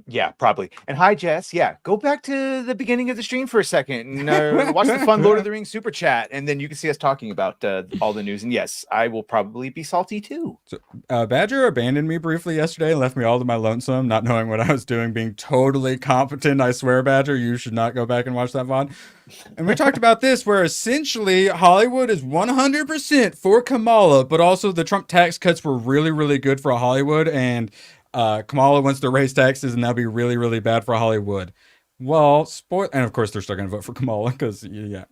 Yeah, probably. And hi, Jess. Yeah, go back to the beginning of the stream for a second and watch the fun Lord of the Rings super chat, and then you can see us talking about all the news. And yes, I will probably be salty too. So, Badger abandoned me briefly yesterday and left me all to my lonesome, not knowing what I was doing, being totally competent. I swear, Badger, you should not go back and watch that VOD. And we talked about this, where essentially Hollywood is 100% for Kamala, but also the Trump tax cuts were really, really good for Hollywood, and Kamala wants to raise taxes, and that'll be really, really bad for Hollywood. Well, and of course they're still going to vote for Kamala because, yeah.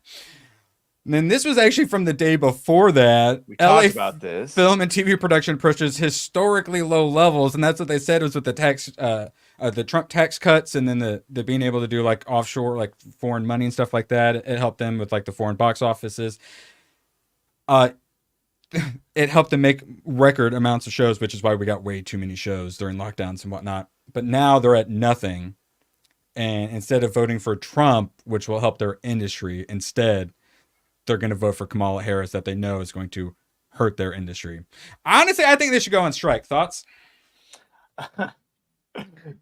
And then this was actually from the day before that. We talked about this. Film and TV production approaches historically low levels, and that's what they said was with the tax, the Trump tax cuts, and then the being able to do like offshore, like foreign money and stuff like that. It helped them with like the foreign box offices. It helped them make record amounts of shows, which is why we got way too many shows during lockdowns and whatnot. But now they're at nothing. And instead of voting for Trump, which will help their industry, instead, they're going to vote for Kamala Harris that they know is going to hurt their industry. Honestly, I think they should go on strike. Thoughts?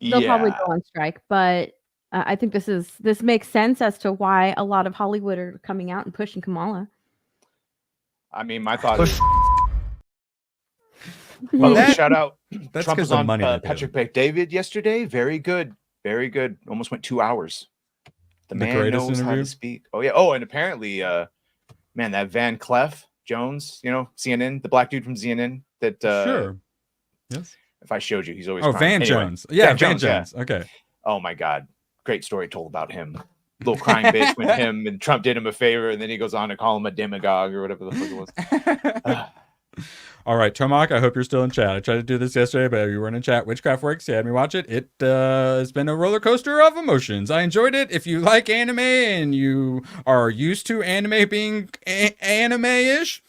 They'll probably go on strike, but I think this makes sense as to why a lot of Hollywood are coming out and pushing Kamala. I mean, my thought is, shout out. Trump was on Patrick Bet-David yesterday. Very good. Very good. Almost went 2 hours. The man knows how to speak. Oh, yeah. Oh, and apparently, man, that Van Cleef Jones, you know, CNN, the black dude from CNN that, sure. Yes. If I showed you, he's always Van Jones. Yeah, Van Jones. Yeah. Okay. Oh my God. Great story told about him. Little crying bitch with him, and Trump did him a favor, and then he goes on to call him a demagogue or whatever the fuck it was. All right, Tomac, I hope you're still in chat. I tried to do this yesterday, but you weren't in chat. Witchcraft Works, you had me watch it. It has been a roller coaster of emotions. I enjoyed it. If you like anime and you are used to anime being anime-ish,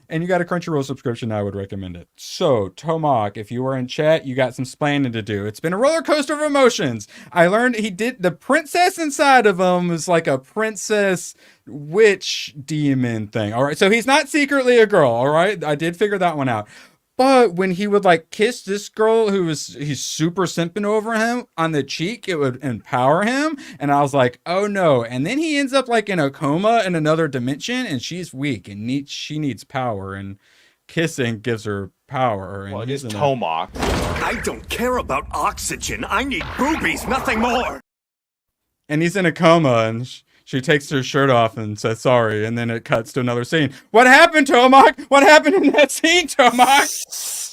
and you got a Crunchyroll subscription, I would recommend it. So, Tomac, if you were in chat, you got some splaining to do. It's been a roller coaster of emotions. I learned the princess inside of him was like a princess witch demon thing. All right, so he's not secretly a girl. All right, I did figure that one out. But when he would like kiss this girl he's super simping over him on the cheek, it would empower him. And I was like, oh no. And then he ends up like in a coma in another dimension, and she's weak and she needs power, and kissing gives her power. And well, it is Tomac. I don't care about oxygen. I need boobies, nothing more. And he's in a coma, and she takes her shirt off and says sorry, and then it cuts to another scene. What happened, Tomac? What happened in that scene, Tomac?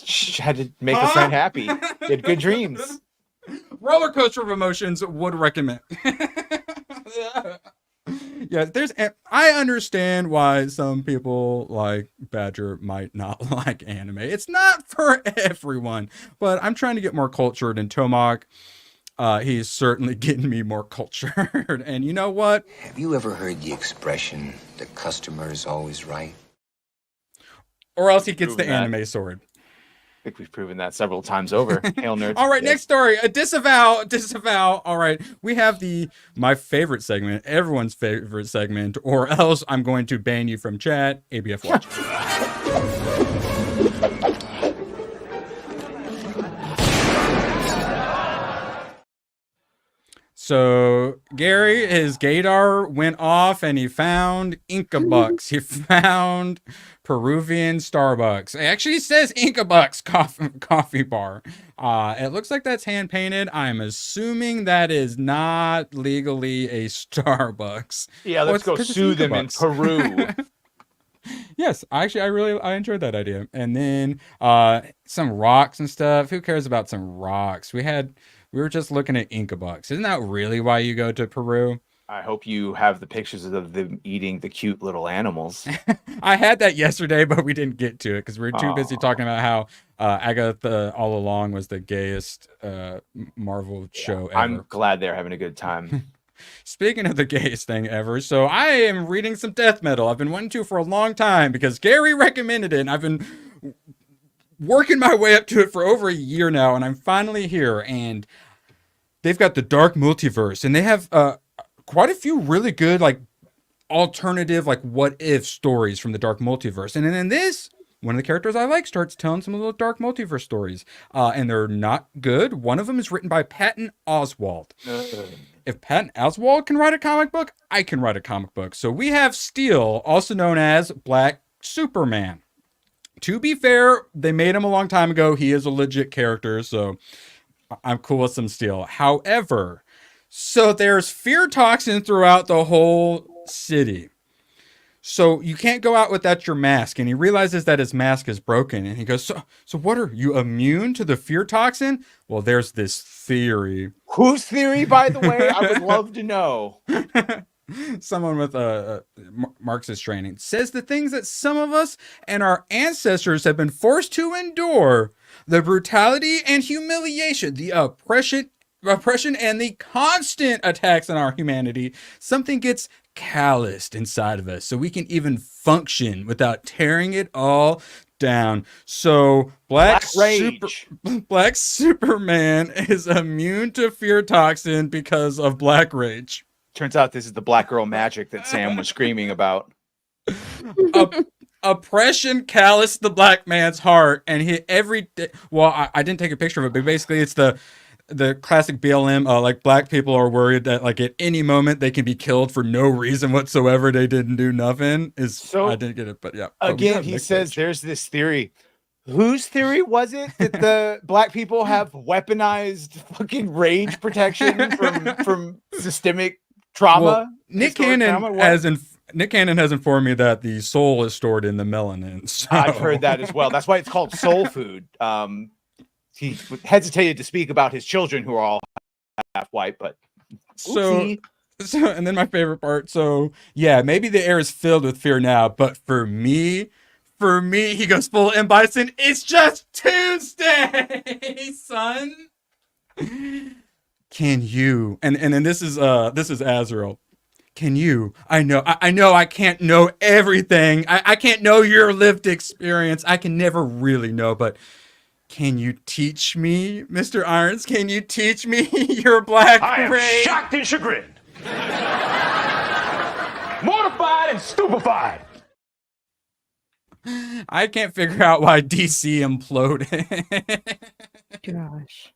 She had to make a friend happy. He had good dreams. Roller coaster of emotions, would recommend. Yeah, I understand why some people like Badger might not like anime. It's not for everyone, but I'm trying to get more cultured, and Tomac, he's certainly getting me more cultured. And you know what? Have you ever heard the expression, the customer is always right? Or else he gets the anime sword. I think we've proven that several times over. Hail nerds. All right, next story. A disavow. All right, we have my favorite segment, everyone's favorite segment, or else I'm going to ban you from chat. ABF Watch. So Gary, his gaydar went off and he found Inca Bucks. He found Peruvian Starbucks. It actually says Inca Bucks coffee bar. It looks like that's hand painted. I'm assuming that is not legally a Starbucks. Yeah, let's go sue them in Peru. Yes, actually, I enjoyed that idea. And then some rocks and stuff. Who cares about some rocks? We were just looking at Inca Bucks. Isn't that really why you go to Peru? I hope you have the pictures of them eating the cute little animals. I had that yesterday, but we didn't get to it because we were too busy talking about how Agatha All Along was the gayest Marvel show ever. I'm glad they're having a good time. Speaking of the gayest thing ever, so I am reading some death metal. I've been wanting to for a long time because Gary recommended it, and I've been working my way up to it for over a year now, and I'm finally here. And they've got the Dark Multiverse, and they have quite a few really good like alternative like what if stories from the Dark Multiverse. And then in this, one of the characters I like starts telling some little Dark Multiverse stories, and they're not good. One of them is written by Patton Oswalt. If Patton Oswalt can write a comic book, I can write a comic book. So we have Steel, also known as Black Superman. To be fair, they made him a long time ago. He is a legit character, so I'm cool with some Steel. However, so there's fear toxin throughout the whole city. So you can't go out without your mask. And he realizes that his mask is broken. And he goes, so what, are you immune to the fear toxin? Well, there's this theory. Whose theory, by the way? I would love to know. Someone with a Marxist training says the things that some of us and our ancestors have been forced to endure, the brutality and humiliation, the oppression and the constant attacks on our humanity, something gets calloused inside of us so we can even function without tearing it all down. So Black Superman is immune to fear toxin because of black rage. Turns out this is the black girl magic that Sam was screaming about. Oppression calloused the black man's heart, and he every day. Well, I didn't take a picture of it, but basically, it's the classic BLM. Like black people are worried that like at any moment they can be killed for no reason whatsoever. They didn't do nothing. I didn't get it, but yeah. Again, he says there's this theory. Whose theory was it that the black people have weaponized fucking rage protection from systemic trauma? Well, Nick Cannon has informed me that the soul is stored in the melanin. So. I've heard that as well. That's why it's called soul food. He hesitated to speak about his children who are all half white, but so and then my favorite part. So yeah, maybe the air is filled with fear now, but for me, he goes full M. Bison. It's just Tuesday, son. Can you? And then this is Azrael. Can you? I know I can't know everything. I can't know your lived experience. I can never really know, but can you teach me, Mr. Irons? Can you teach me your black I race? am shocked and chagrined. Mortified and stupefied. I can't figure out why DC imploded. Gosh.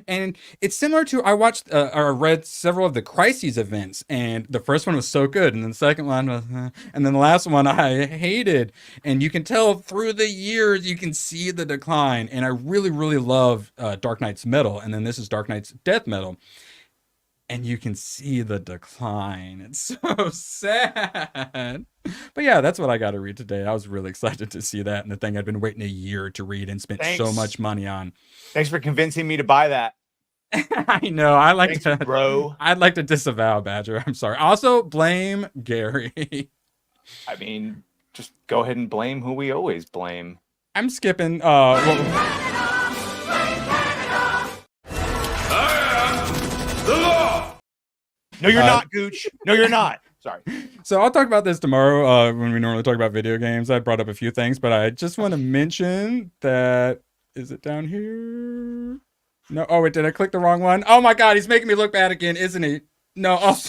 And it's similar to I watched or read several of the Crises events, and the first one was so good, and then the second one was, and then the last one I hated. And you can tell through the years you can see the decline. And I really, really love Dark Knight's Metal, and then this is Dark Knight's Death Metal, and you can see the decline. It's so sad. But yeah, that's what I got to read today. I was really excited to see that, and the thing I'd been waiting a year to read and spent so much money on. Thanks for convincing me to buy that. I know. I like Thanks, to, bro. I'd like to disavow Badger. I'm sorry. Also, blame Gary. I mean, just go ahead and blame who we always blame. I'm skipping. The law. No, you're not, Gooch. No, you're not. Sorry. So I'll talk about this tomorrow when we normally talk about video games. I brought up a few things, but I just want to mention that. Is it down here? No. Oh, wait, did I click the wrong one? Oh my God, he's making me look bad again, isn't he? No. Oh,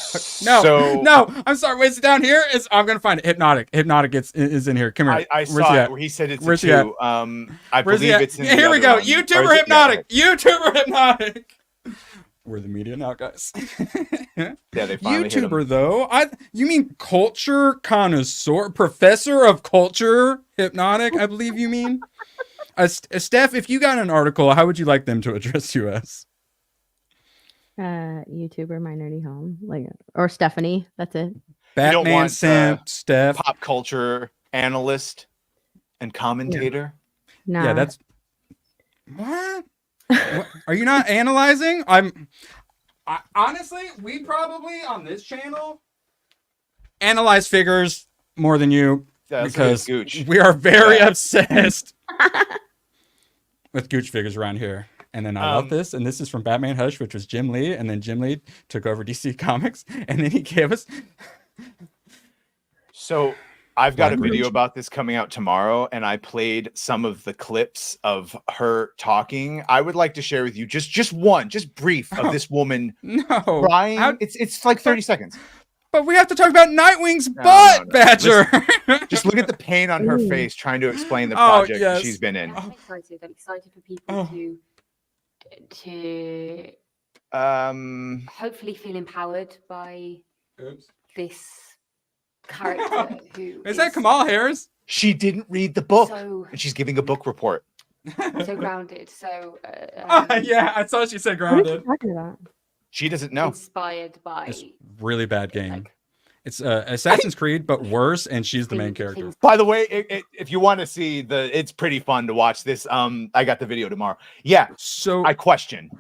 no. No. I'm sorry. Wait, is it down here? I'm gonna find it. Hypnotic. Hypnotic is in here. Come here. I saw it where he said it's a 2. I believe it's in the here we go. one. YouTuber Hypnotic. YouTuber Hypnotic. We're the media now, guys. Yeah, they finally hit him. YouTuber though. You mean culture connoisseur, professor of culture, Hypnotic? I believe you mean. Steph, if you got an article, how would you like them to address you as? YouTuber, my nerdy home, or Stephanie. That's it. Batman Simp, Steph, pop culture analyst and commentator. Nah. Yeah, that's what. Are you not analyzing? Honestly, we probably on this channel analyze figures more than you because we are very obsessed with Gooch figures around here. And then I love this, and this is from Batman Hush, which was Jim Lee, and then Jim Lee took over DC Comics, and then he gave us. So I've got a video about this coming out tomorrow, and I played some of the clips of her talking. I would like to share with you just one, just brief of this woman crying. It's like 30 seconds. But we have to talk about Nightwing's butt, Badger. Just look at the pain on her face trying to explain the project she's been in. I'm excited for people to hopefully feel empowered by this character who is that Kamala Harris? She didn't read the book, and she's giving a book report. So grounded. So yeah, I saw she said grounded. What are you talking about? She doesn't know. Inspired by this really bad game. It's Assassin's Creed, but worse, and she's the main character. By the way, if you want to see it's pretty fun to watch this. I got the video tomorrow. Yeah. So I question.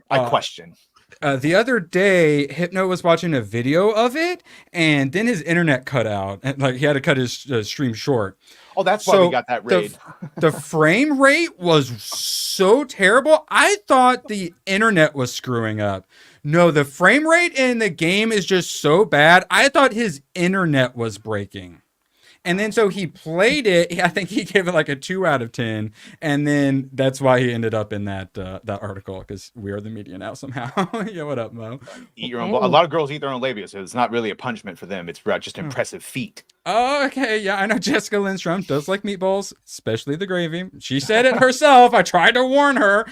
The other day, Hypno was watching a video of it, and then his internet cut out, and he had to cut his stream short. Oh, that's why we got that raid. The frame rate was so terrible. I thought the internet was screwing up. No, the frame rate in the game is just so bad. I thought his internet was breaking. And then so he played it. I think he gave it like a 2 out of 10. And then that's why he ended up in that article, because we are the media now somehow. Yeah, what up, Mo? Eat your own. A lot of girls eat their own labia, so it's not really a punishment for them. It's just impressive feat. Oh, okay. Yeah, I know Jessica Lindstrom does like meatballs, especially the gravy. She said it herself. I tried to warn her.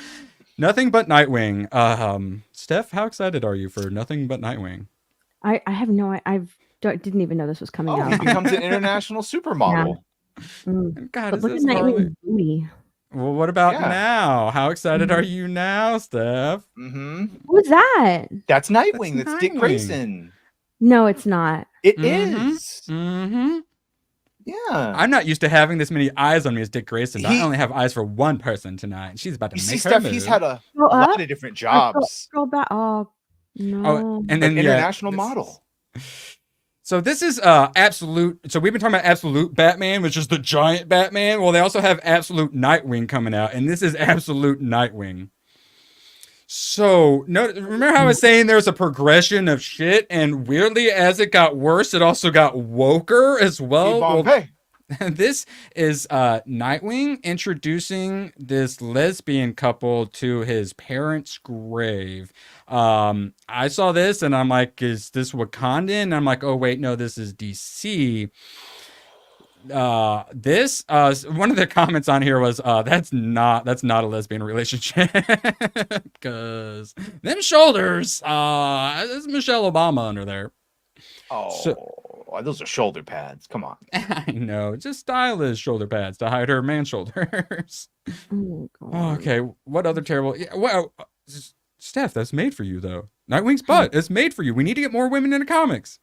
Nothing But Nightwing. Steph, how excited are you for Nothing But Nightwing? I have no. Didn't even know this was coming out. He becomes an international supermodel. Yeah. God, But is look at this gnarly? Nightwing's booty. Well, what about now? How excited are you now, Steph? Who's that? That's Nightwing. That's Dick Nightwing. Grayson. No, it's not. It is. Mm-hmm. Yeah. I'm not used to having this many eyes on me as Dick Grayson. I only have eyes for one person tonight, and she's about to You make see, her Steph, move. he's had a Go lot up? of different Or jobs. Scroll back. Oh no. Oh, and then An international model. So this is Absolute. So we've been talking about Absolute Batman, which is the giant Batman. Well, they also have Absolute Nightwing coming out, and this is Absolute Nightwing. So remember how I was saying there's a progression of shit, and weirdly, as it got worse, it also got woker as well. This is Nightwing introducing this lesbian couple to his parents' grave. I saw this and I'm like, is this Wakandan? And I'm like, oh wait, no, this is DC. This one of the comments on here was that's not a lesbian relationship, because them shoulders, there's Michelle Obama under there. Those are shoulder pads. Come on. I know, just stylish shoulder pads to hide her man shoulders. Oh, God. Okay, what other terrible? Yeah, well, Steph, that's made for you though. Nightwing's butt is made for you. We need to get more women into comics.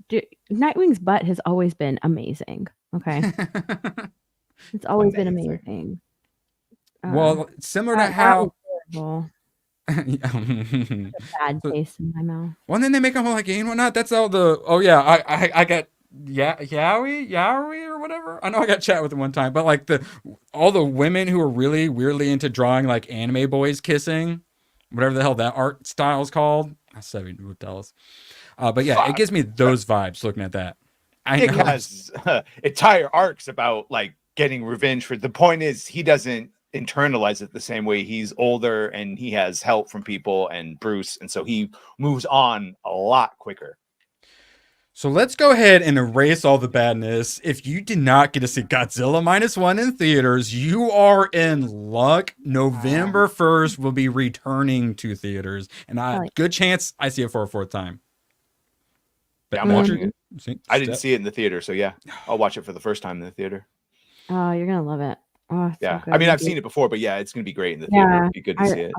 Dude, Nightwing's butt has always been amazing. Okay. It's always been amazing. Well, similar to how bad taste in my mouth. Well, and then they make them all like gay and whatnot. That's all the. Oh yeah, I got Yowie or whatever. I know I got chat with him one time, but like all the women who are really weirdly into drawing like anime boys kissing, whatever the hell that art style is called. Seven would tell us. But yeah, it gives me those vibes looking at that. It has entire arcs about like getting revenge for. The point is, he doesn't internalize it the same way. He's older and he has help from people and Bruce, and so he moves on a lot quicker. So let's go ahead and erase all the badness. If you did not get to see Godzilla -1 in theaters, you are in luck. November 1st will be returning to theaters, and good chance I see it for a fourth time. Yeah, I'm watching it. I didn't see it in the theater, so yeah, I'll watch it for the first time in the theater. Oh, you're gonna love it. Oh, yeah, so I mean, I've seen it before, but yeah, it's gonna be great in the theater. It'd be good to see it.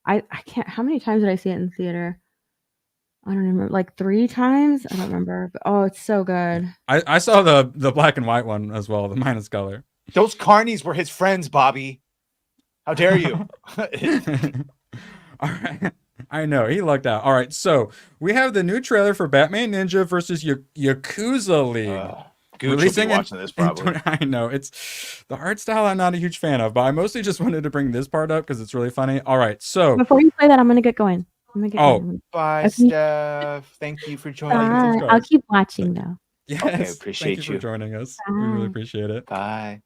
I can't. How many times did I see it in the theater? I don't remember. Like 3 times. I don't remember. But, oh, it's so good. I saw the black and white one as well, the minus color. Those carnies were his friends, Bobby. How dare you? All right. I know, he lucked out. All right, so we have the new trailer for Batman Ninja versus Yakuza League. Gooch will be watching this probably. I know, it's the art style I'm not a huge fan of, but I mostly just wanted to bring this part up because it's really funny. All right, so before you play that, I'm gonna get going. Bye, Steph. Thank you for joining us. I'll keep watching though. Yes, okay, appreciate thank you for joining us. Bye. We really appreciate it. Bye.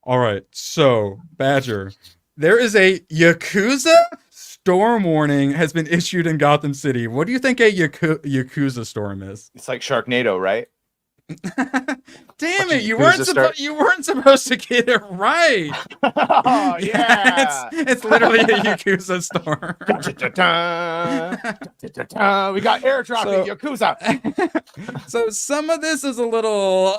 All right, so Badger, there is a Yakuza storm warning has been issued in Gotham City. What do you think a Yakuza storm is? It's like Sharknado, right? Damn it! You weren't supposed to get it right. Oh yeah, it's literally a Yakuza storm. We got airdropping Yakuza. So some of this is a little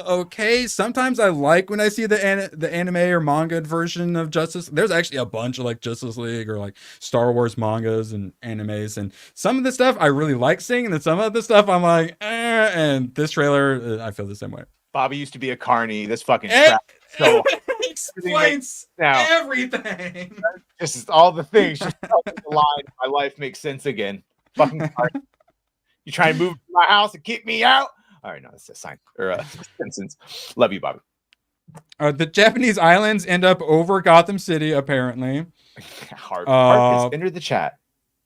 okay. Sometimes I like when I see the anime or manga version of Justice. There's actually a bunch of like Justice League or like Star Wars mangas and animes, and some of the stuff I really like seeing, and then some of the stuff I'm like, and this trailer. I feel the same way. Bobby used to be a carny. This fucking crap. So explains everything. Just all the things. Just the line. My life makes sense again. Fucking carny. You try and move to my house and kick me out? All right, no, that's a sign or sentence. Love you, Bobby. The Japanese islands end up over Gotham City, apparently. Heart has entered the chat.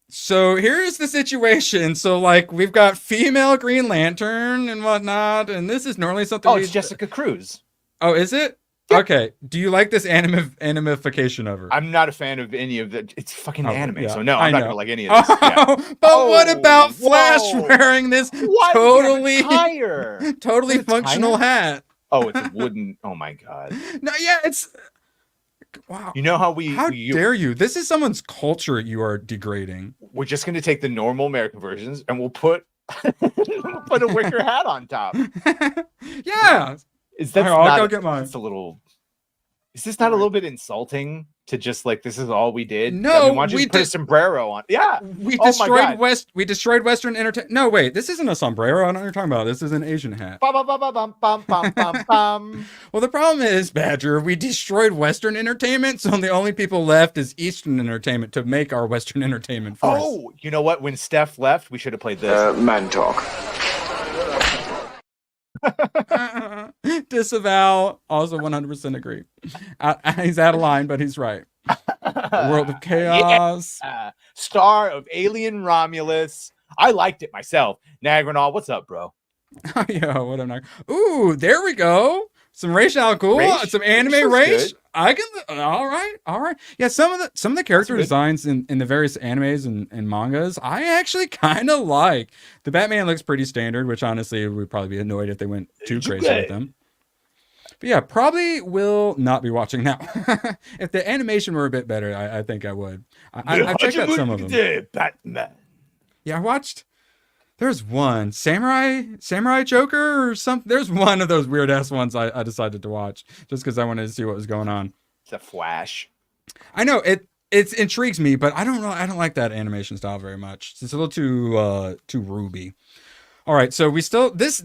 So here's the situation. So like we've got female Green Lantern and whatnot, and this is normally something. Oh, it's Jessica Cruz. Oh, is it? Yeah. Okay. Do you like this animification of her? I'm not a fan of any of the. It's fucking anime, yeah. so no, I'm not gonna like any of this. But what about Flash wearing this totally functional hat? Oh, it's a wooden. Oh my god. No, yeah, it's. Wow. You know how How dare you? This is someone's culture you are degrading. We're just going to take the normal American versions and we'll put put a wicker hat on top. Yeah. Is that I'll go get mine. It's a little. Is this not a little bit insulting to just like this is all we did? No, I mean, why don't you put a sombrero on? Yeah, we destroyed We destroyed Western entertainment. No, wait, this isn't a sombrero. I don't know what you're talking about. This is an Asian hat. Bum, bum, bum, bum, bum, bum, bum, bum. Well, the problem is, Badger, we destroyed Western entertainment, so the only people left is Eastern entertainment to make our Western entertainment for us. Oh, you know what? When Steph left, we should have played this. Man talk. Disavow. Also 100% agree. He's out of line, but he's right. World of Chaos. Yeah. Star of Alien Romulus. I liked it myself. Nagranol, what's up, bro? Yo, what am I? Ooh, there we go. Some racial cool. Some anime race. I can. All right. Yeah, some of the character designs in the various animes and mangas, I actually kind of like. The Batman looks pretty standard, which honestly we'd probably be annoyed if they went too crazy with them. But yeah, probably will not be watching now. If the animation were a bit better, I think I would. I've checked out some of them. Batman. Yeah, I watched. There's one Samurai Joker or something. There's one of those weird ass ones I decided to watch just because I wanted to see what was going on. It's a Flash. I know it intrigues me, but I don't know. I don't like that animation style very much. It's a little too Ruby. All right, so we still this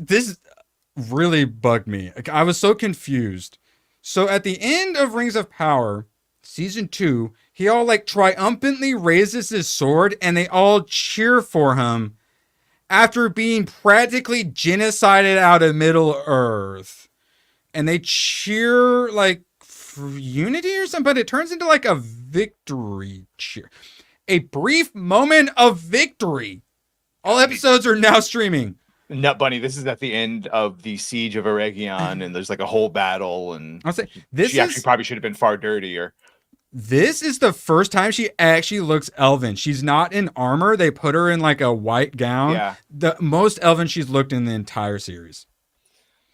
really bugged me. I was so confused. So at the end of Rings of Power, season 2, he all like triumphantly raises his sword, and they all cheer for him. After being practically genocided out of Middle Earth. And they cheer like for unity or something, but it turns into like a victory cheer. A brief moment of victory. All episodes are now streaming. Nut Bunny, this is at the end of the Siege of Eregion, and there's like a whole battle, and I'll say, she actually probably should have been far dirtier. This is the first time she actually looks elven. She's not in armor. They put her in like a white gown. Yeah. The most elven she's looked in the entire series.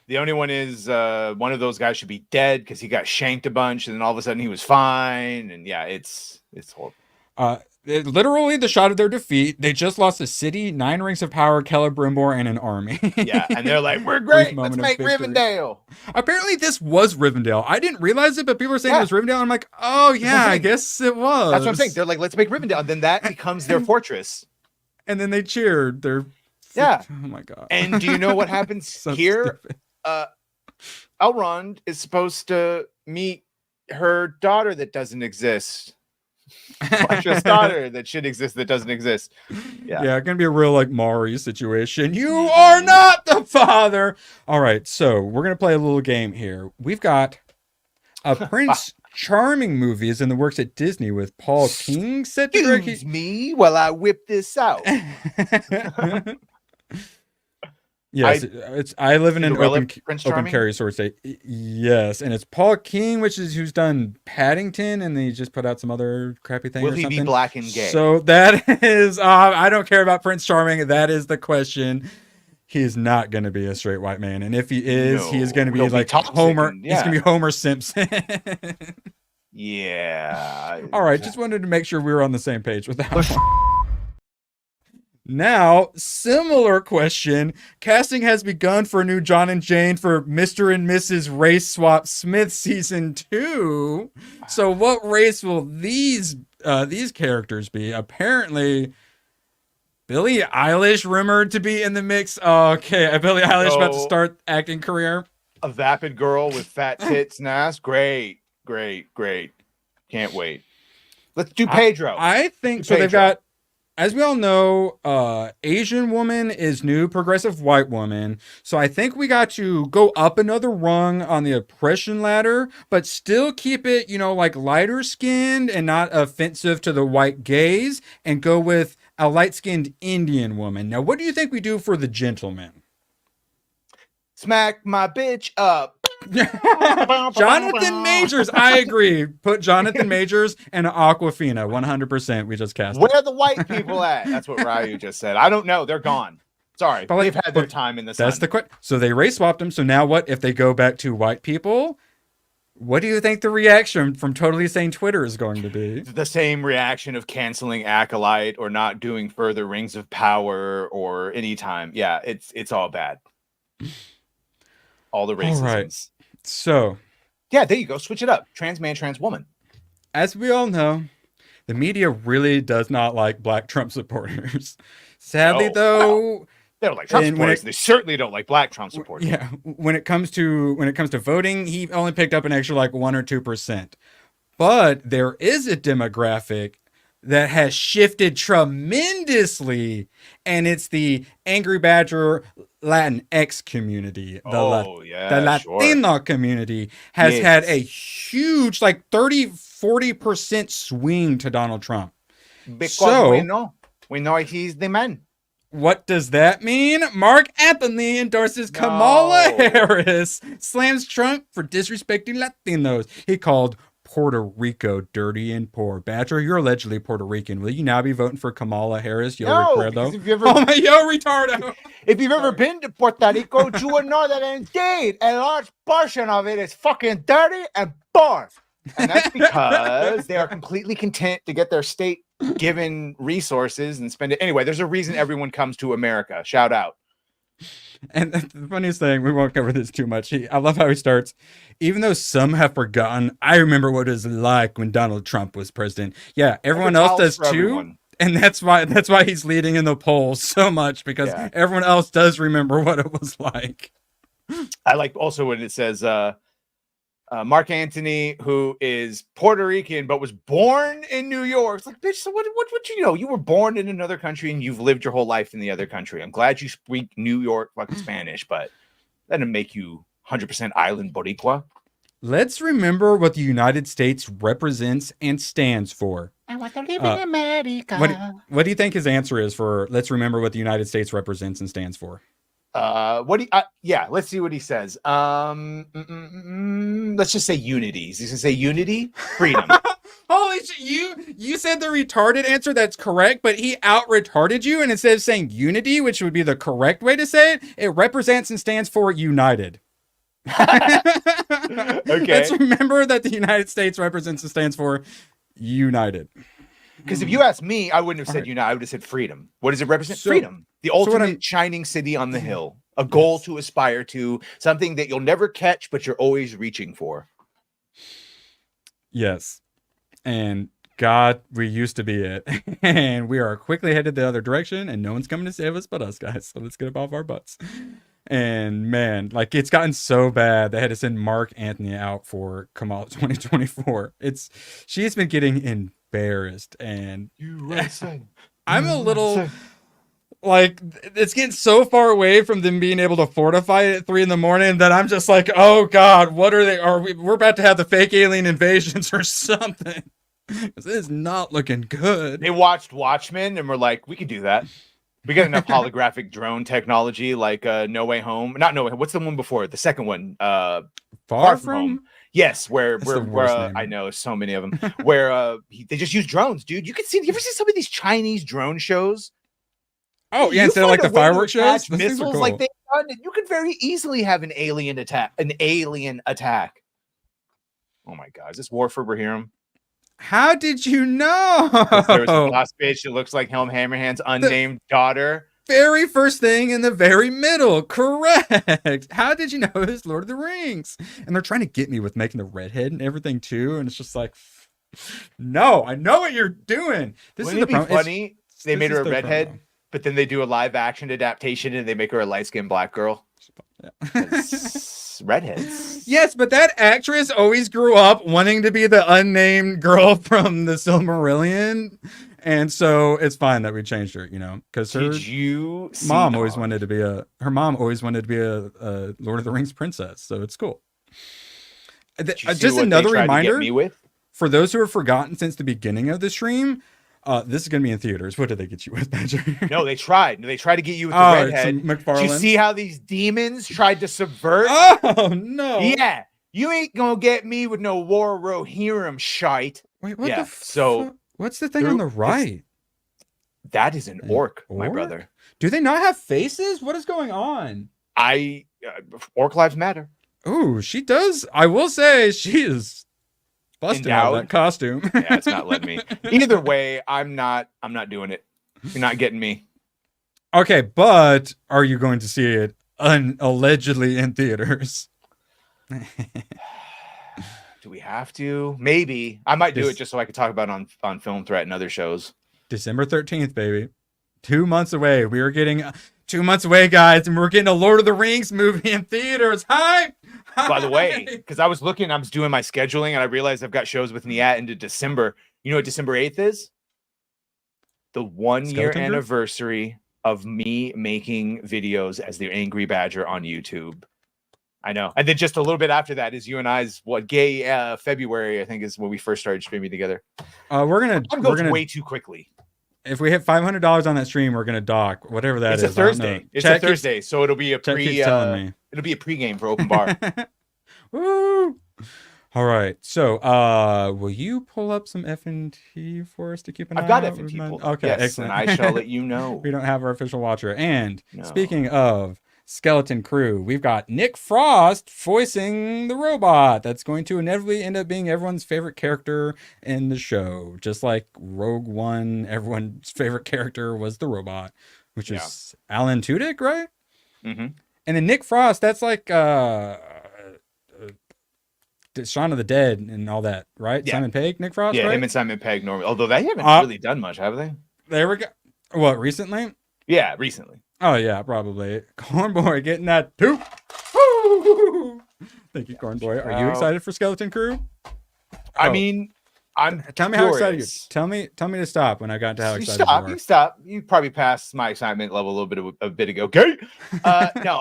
The only one is one of those guys should be dead because he got shanked a bunch, and then all of a sudden he was fine. And yeah, it's horrible. Literally the shot of their defeat. They just lost a city, 9 rings of power, Celebrimbor, and an army. Yeah, and they're like, we're great. Let's make Rivendell. Apparently this was Rivendell. I didn't realize it, but people are saying it was Rivendell. I'm like, oh yeah, I guess it was. That's what I'm saying. They're like, let's make Rivendell. And then that becomes their fortress. And then they cheered. Yeah. Oh my God. And do you know what happens here? Elrond is supposed to meet her daughter that doesn't exist. Just daughter that should exist that doesn't exist. Yeah, gonna be a real like Maury situation. You are not the father. All right, so we're gonna play a little game here. We've got a Prince Charming movie is in the works at Disney with Paul King set to direct. Excuse me while I whip this out. Yes, I live in an open carry sort of state. Yes, and it's Paul King, who's done Paddington, and he just put out some other crappy thing. Will he be black and gay? So that is, I don't care about Prince Charming. That is the question. He is not going to be a straight white man, and if he is, he is going to be like Homer. He's going to be Homer Simpson. Yeah. All right, just wanted to make sure we were on the same page with that one. Now, similar question. Casting has begun for a new John and Jane for Mr. and Mrs. Race Swap Smith season 2. So what race will these characters be? Apparently, Billie Eilish rumored to be in the mix. Okay, Billie Eilish about to start acting career. A vapid girl with fat tits and ass. Great. Can't wait. Let's do Pedro. I think so. Pedro. They've got as we all know, Asian woman is new progressive white woman. So I think we got to go up another rung on the oppression ladder, but still keep it, like lighter skinned and not offensive to the white gaze, and go with a light skinned Indian woman. Now, what do you think we do for the gentleman? Smack my bitch up. Jonathan Majors, I agree. Put Jonathan Majors and Aquafina, 100%. We just cast. Where are the white people at? That's what Ryu just said. I don't know. They're gone. Sorry, but they've had their time in the sun. That's the question. So they race swapped them. So now what if they go back to white people? What do you think the reaction from Totally Sane Twitter is going to be? The same reaction of canceling Acolyte or not doing further Rings of Power or anytime. Yeah, it's all bad. All the racisms. All right. So, yeah, there you go. Switch it up. Trans man, trans woman. As we all know, the media really does not like Black Trump supporters. Sadly, though, they don't like Trump supporters. They certainly don't like Black Trump supporters. Yeah, when it comes to voting, he only picked up an extra 1 or 2%. But there is a demographic that has shifted tremendously, and it's the Angry Badger Latinx community. The Latino community has had a huge 30-40% swing to Donald Trump. Because we know he's the man. What does that mean? Marc Anthony endorses Kamala Harris, slams Trump for disrespecting Latinos. He called Puerto Rico dirty and poor. Badger, you're allegedly Puerto Rican. Will you now be voting for Kamala Harris? Yo retardo. If you've ever been to Puerto Rico, you would know that indeed a large portion of it is fucking dirty and poor. And that's because they are completely content to get their state given resources and spend it. Anyway, there's a reason everyone comes to America. Shout out. And the funniest thing, we won't cover this too much. I love how he starts. Even though some have forgotten, I remember what it was like when Donald Trump was president. Yeah, everyone else does too. Everyone. And that's why he's leading in the polls so much, because everyone else does remember what it was like. I like also when it says Marc Anthony, who is Puerto Rican but was born in New York. It's like, bitch, so what you know? You were born in another country and you've lived your whole life in the other country. I'm glad you speak New York fucking Spanish, but that doesn't make you 100% island Boricua. Let's remember what the United States represents and stands for. I want to live in America. What do you think his answer is for let's remember what the United States represents and stands for? Let's see what he says. Let's just say unity. He's gonna say unity, freedom. Holy shit, you said the retarded answer that's correct, but he out-retarded you, and instead of saying unity, which would be the correct way to say it, it represents and stands for united. Okay. Let's remember that the United States represents and stands for united. Because if you asked me, I wouldn't have said united. I would have said freedom. What does it represent? Freedom. The ultimate shining city on the hill. A goal to aspire to. Something that you'll never catch, but you're always reaching for. Yes. And God, we used to be it. And we are quickly headed the other direction, and no one's coming to save us but us, guys. So let's get up off our butts. And man, it's gotten so bad they had to send Marc Anthony out for Kamala 2024. She's been getting embarrassed, and USA. I'm a little it's getting so far away from them being able to fortify it at 3 a.m. that I'm just like, oh God, what are they? We're about to have the fake alien invasions or something. This is not looking good. They watched Watchmen and were like, we could do that. We got enough holographic drone technology, like No Way Home. Not No Way Home. What's the one before it? The second one. Far From Home. Yes, where I know so many of them. Where they just use drones, dude. You ever see some of these Chinese drone shows? Oh yeah, instead of the fireworks shows, missiles cool. Like they done, you could very easily have an alien attack. Oh my God, is this Warford Rohirrim? How did you know? There's a boss bitch that looks like Helm Hammerhand's unnamed daughter. Very first thing in the very middle. Correct. How did you know it was Lord of the Rings? And they're trying to get me with making the redhead and everything too. And it's just like, no, I know what you're doing. Wouldn't it be funny? They made her a redhead, but then they do a live action adaptation and they make her a light skinned black girl. Yeah. Redheads. Yes, but that actress always grew up wanting to be the unnamed girl from the Silmarillion. And so it's fine that we changed her, you know, because her mom always wanted to be a Lord of the Rings princess. So it's cool. Just another reminder for those who have forgotten since the beginning of the stream. This is going to be in theaters. What did they get you with, Badger? No, they tried. They tried to get you with the redhead. Did you see how these demons tried to subvert? Oh, no. Yeah. You ain't going to get me with no War Rohirrim shite. Wait, what so what's the thing on the right? That is an orc, my brother. Do they not have faces? What is going on? Orc lives matter. Oh, she does. I will say she is busting out that costume. Yeah, it's not letting me. Either way, I'm not doing it. You're not getting me. Okay, but are you going to see it allegedly in theaters? Do we have to? Maybe. I might do it just so I could talk about it on Film Threat and other shows. December 13th, baby. 2 months away. We are getting 2 months away, guys, and we're getting a Lord of the Rings movie in theaters. Hi! By the way, because I was doing my scheduling, and I realized I've got shows with Niat into December. You know what December 8th is? The 1 year anniversary of me making videos as the Angry Badger on YouTube. I know. And then just a little bit after that is you and I's gay February, I think, is when we first started streaming together. We're gonna way too quickly. If we hit $500 on that stream, we're gonna dock whatever that is. It's a Thursday. It's a Thursday, so it'll be a it'll be a pregame for open bar. Woo! All right. So, will you pull up some FNT for us to keep an eye on? I've got FNT pulled. Okay, yes, excellent. And I shall let you know. We don't have our official watcher. And speaking of Skeleton Crew, we've got Nick Frost voicing the robot that's going to inevitably end up being everyone's favorite character in the show. Just like Rogue One, everyone's favorite character was the robot, which is Alan Tudyk, right? Mm-hmm. And then Nick Frost, that's like Shaun of the Dead and all that, right? Yeah. Simon Pegg, Nick Frost, yeah, right? him and Simon Pegg normally. Although they haven't really done much, have they? There we go. What, recently? Yeah, recently. Oh, yeah, probably. Cornboy getting that too. Woo! Thank you, Cornboy. Are you excited for Skeleton Crew? I mean, Tell me how excited you are. Tell me to stop when I got to how excited you are. You stop. You probably passed my excitement level a bit ago. Okay. No,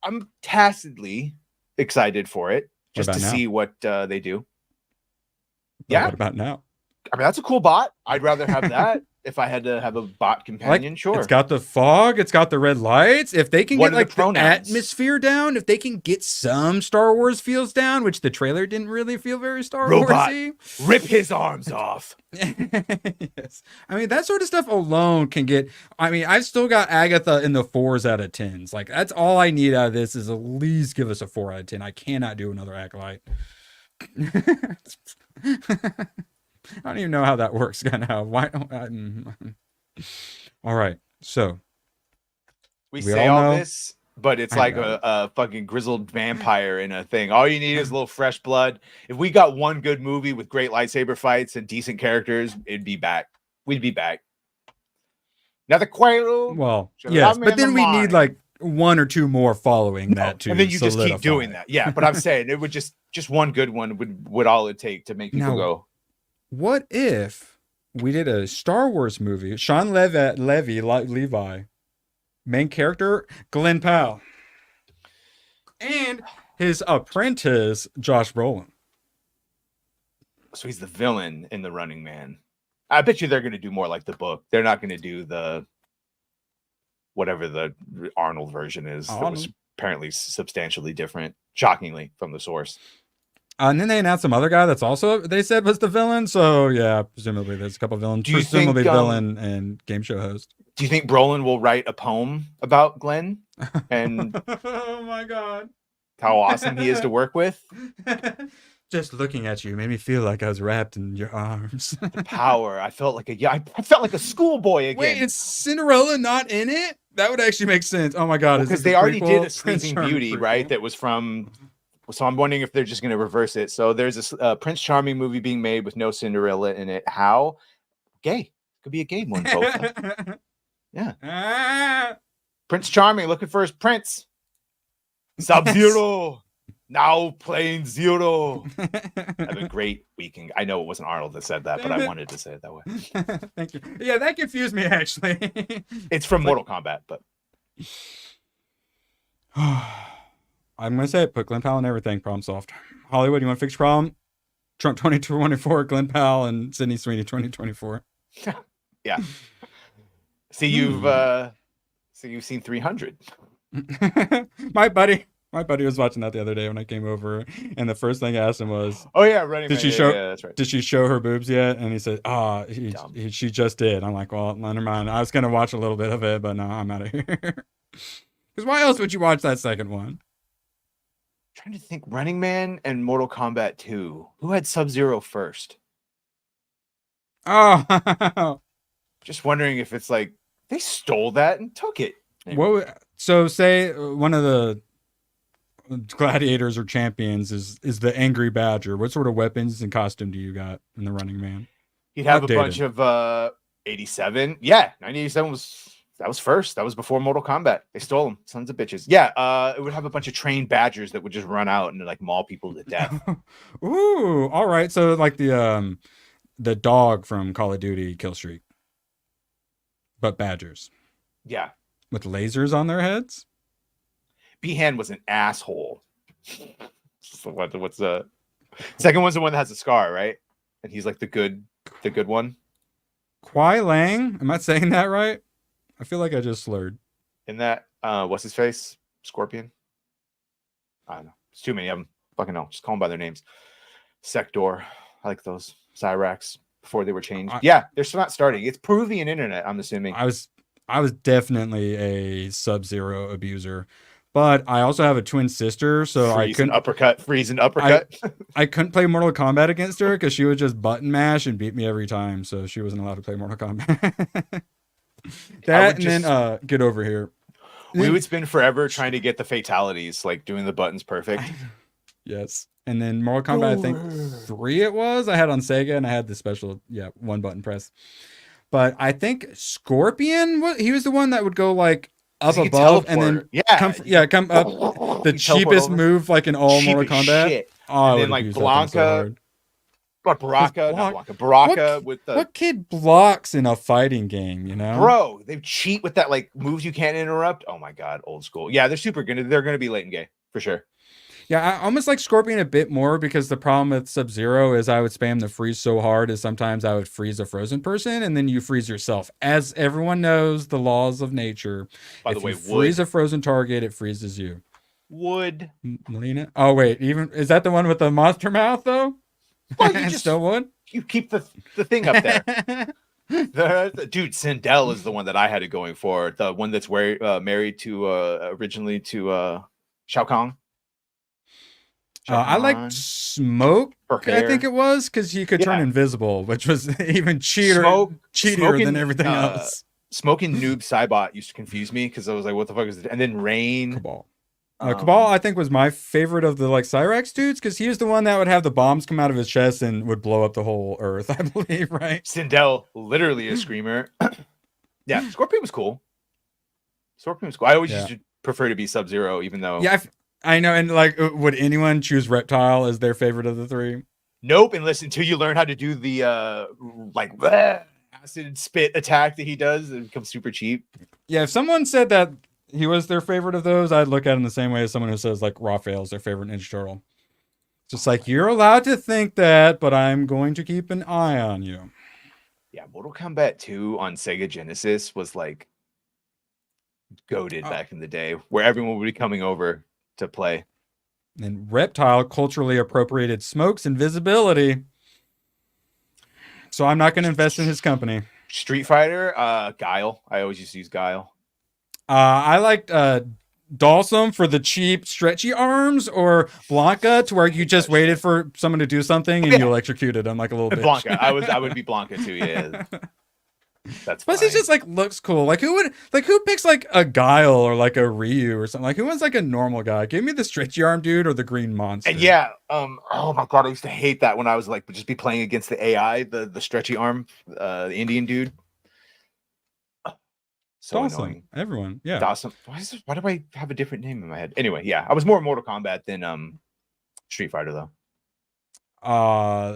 I'm tacitly excited for it just to see what they do. Yeah. What about now? I mean, that's a cool bot. I'd rather have that if I had to have a bot companion. Sure. It's got the fog. It's got the red lights. If they can What get are the the pronouns? atmosphere down, if they can get some Star Wars feels down, which the trailer didn't really feel very Star Warsy. Rip his arms off. Yes. I mean, that sort of stuff alone can get. I mean, I've still got Agatha in the 4s out of 10s. Like, that's all I need out of this is at least give us a 4 out of 10. I cannot do another Acolyte. I don't even know how that works. Why don't I? All right. So we say all this, but it's like a fucking grizzled vampire in a thing. All you need is a little fresh blood. If we got one good movie with great lightsaber fights and decent characters, it'd be back. We'd be back. Now the Quaalude. Well, yes, but then we need like 1 or 2 more following that too. And then you just keep doing that. Yeah, but I'm saying it would just one good one would all it take to make people go. What if we did a Star Wars movie? Sean Levi, main character, Glenn Powell, and his apprentice, Josh Brolin. So he's the villain in The Running Man. I bet you they're going to do more like the book. They're not going to do the whatever the Arnold version is. That was apparently substantially different, shockingly, from the source. And then they announced some other guy that's also, they said, was the villain. So, yeah, presumably there's a couple of villains. Presumably villain and game show host. Do you think Brolin will write a poem about Glenn? And oh, my God. How awesome he is to work with? Just looking at you made me feel like I was wrapped in your arms. The power. I felt like I felt like a schoolboy again. Wait, is Cinderella not in it? That would actually make sense. Oh, my God. Because they already did a Sleeping Beauty, right? That was from... So I'm wondering if they're just going to reverse it. So there's a Prince Charming movie being made with no Cinderella in it. How? Gay. Could be a gay one, both. Yeah. Prince Charming looking for his prince. Sub-Zero. Now playing Zero. Have a great weekend. I know it wasn't Arnold that said that, but I wanted to say it that way. Thank you. Yeah, that confused me actually. It's from Mortal Kombat, but I'm gonna say it. Put Glen Powell and everything. Problem solved. Hollywood, you want to fix your problem? Trump 2024, Glen Powell, and Sydney Sweeney 2024. Yeah. See, you've seen 300. My buddy was watching that the other day when I came over, and the first thing I asked him was, "Oh yeah, Running Man. Yeah, that's right. Did she show her boobs yet?" And he said, she just did." I'm like, "Well, never mind. I was gonna watch a little bit of it, but no, I'm out of here." Because why else would you watch that second one? Trying to think, Running Man and Mortal Kombat 2. Who had Sub-Zero first? Oh, just wondering if it's like they stole that and took it. So say one of the gladiators or champions is the Angry Badger. What sort of weapons and costume do you got in the Running Man? He'd have a bunch of 87. Yeah, 1987 was first. That was before Mortal Kombat. They stole them. Sons of bitches. Yeah, it would have a bunch of trained badgers that would just run out and like maul people to death. Ooh, all right. So like the dog from Call of Duty Kill Streak, but badgers. Yeah, with lasers on their heads. Behan was an asshole. So what's the second one's the one that has a scar, right? And he's like the good one. Kwai Lang. Am I saying that right? I feel like I just slurred. In that, what's his face? Scorpion? I don't know. It's too many of them. Fucking hell. Just call them by their names. Sector. I like those. Cyrax before they were changed. Yeah, they're still not starting. It's Peruvian internet, I'm assuming. I was definitely a Sub-Zero abuser. But I also have a twin sister, so I couldn't freeze and uppercut. I couldn't play Mortal Kombat against her because she would just button mash and beat me every time. So she wasn't allowed to play Mortal Kombat. Then get over here. We would spend forever trying to get the fatalities, like doing the buttons perfect. Yes. And then Mortal Kombat, I think 3 it was. I had on Sega, and I had the special, one button press. But I think Scorpion, he was the one that would go like up above and then come up. The cheapest move, like in all Mortal Kombat. Shit. Oh, and then like Blanca. But Baraka with the what kid blocks in a fighting game, you know? Bro, they cheat with that like moves you can't interrupt. Oh my god, old school. Yeah, they're gonna be late and gay for sure. Yeah, I almost like Scorpion a bit more because the problem with Sub-Zero is I would spam the freeze so hard as sometimes I would freeze a frozen person and then you freeze yourself. As everyone knows, the laws of nature. By the way, freeze a frozen target, it freezes you. Wood. Melina? Oh wait, is that the one with the monster mouth though? Well, you just still would? You keep the thing up there. Dude, Sindel is the one that I had it going for. The one that's married to originally to Shao Kahn. I liked Smoke, I think it was, because he could turn invisible, which was even cheatier than everything else. Smoking Noob Saibot used to confuse me because I was like, what the fuck is it? And then Rain. Cabal. Cabal, I think, was my favorite of the like Cyrax dudes because he was the one that would have the bombs come out of his chest and would blow up the whole earth, I believe, right? Sindel, literally a screamer. Yeah, Scorpion was cool. I always used to prefer to be Sub-Zero, even though... Yeah, I know, and like, would anyone choose Reptile as their favorite of the three? Nope, until you learn how to do the acid spit attack that he does, it becomes super cheap. Yeah, if someone said that he was their favorite of those, I'd look at him the same way as someone who says like Raphael's their favorite Ninja Turtle. It's just like, you're allowed to think that, but I'm going to keep an eye on you. Yeah, Mortal Kombat 2 on Sega Genesis was like goated back in the day, where everyone would be coming over to play. And Reptile culturally appropriated Smoke's invisibility. So I'm not going to invest in his company. Street Fighter, Guile. I always used to use Guile. I liked Dalsum for the cheap stretchy arms, or Blanca to where you just waited for someone to do something and you electrocuted them like a little bitch. Blanca. I would be Blanca too, yeah. That's plus he just like looks cool. Like who picks like a Guile or like a Ryu or something? Like who wants like a normal guy? Give me the stretchy arm dude or the green monster. And yeah, oh my god, I used to hate that when I was like just be playing against the AI, the stretchy arm, the Indian dude. So Dawson. Annoying. Everyone, yeah. Dawson. Why do I have a different name in my head? Anyway, yeah, I was more Mortal Kombat than Street Fighter though.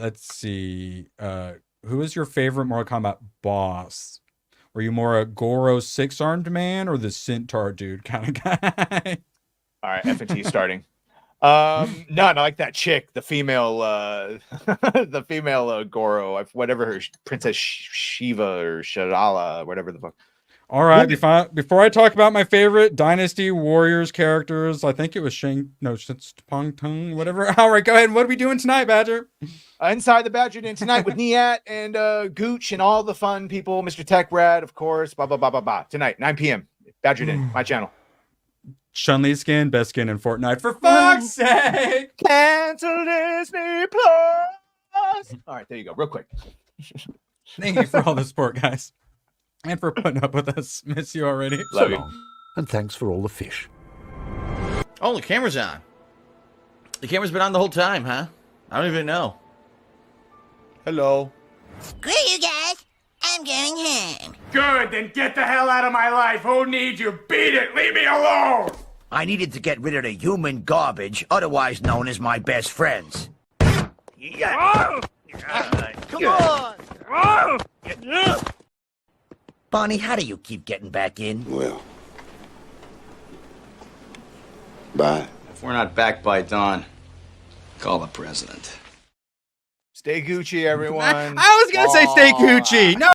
Let's see. Who is your favorite Mortal Kombat boss? Were you more a Goro 6-armed man or the Centaur dude kind of guy? All right, FNT starting. No, I like that chick, the female, the female Goro, whatever her Princess Shiva or Shadala, whatever the fuck. All right, before I talk about my favorite Dynasty Warriors characters, I think it was Pong Tung, whatever. All right, go ahead. What are we doing tonight, Badger? Inside the Badger Den tonight with Niat and Gooch and all the fun people, Mr. Tech Rad, of course, blah, blah, blah, blah, blah. Tonight, 9 p.m. Badger Den, my channel. Chun-Li skin, best skin in Fortnite. For fuck's sake! Cancel Disney Plus! All right, there you go, real quick. Thank you for all the support, guys. And for putting up with us. Miss you already. Love you. And thanks for all the fish. Oh, the camera's on. The camera's been on the whole time, huh? I don't even know. Hello. Screw you guys. I'm going home. Good, then get the hell out of my life. Who needs you? Beat it. Leave me alone. I needed to get rid of the human garbage, otherwise known as my best friends. Come on. Bonnie, how do you keep getting back in? Well, bye. If we're not back by dawn, call the president. Stay Gucci, everyone. I was going to say stay Gucci. No.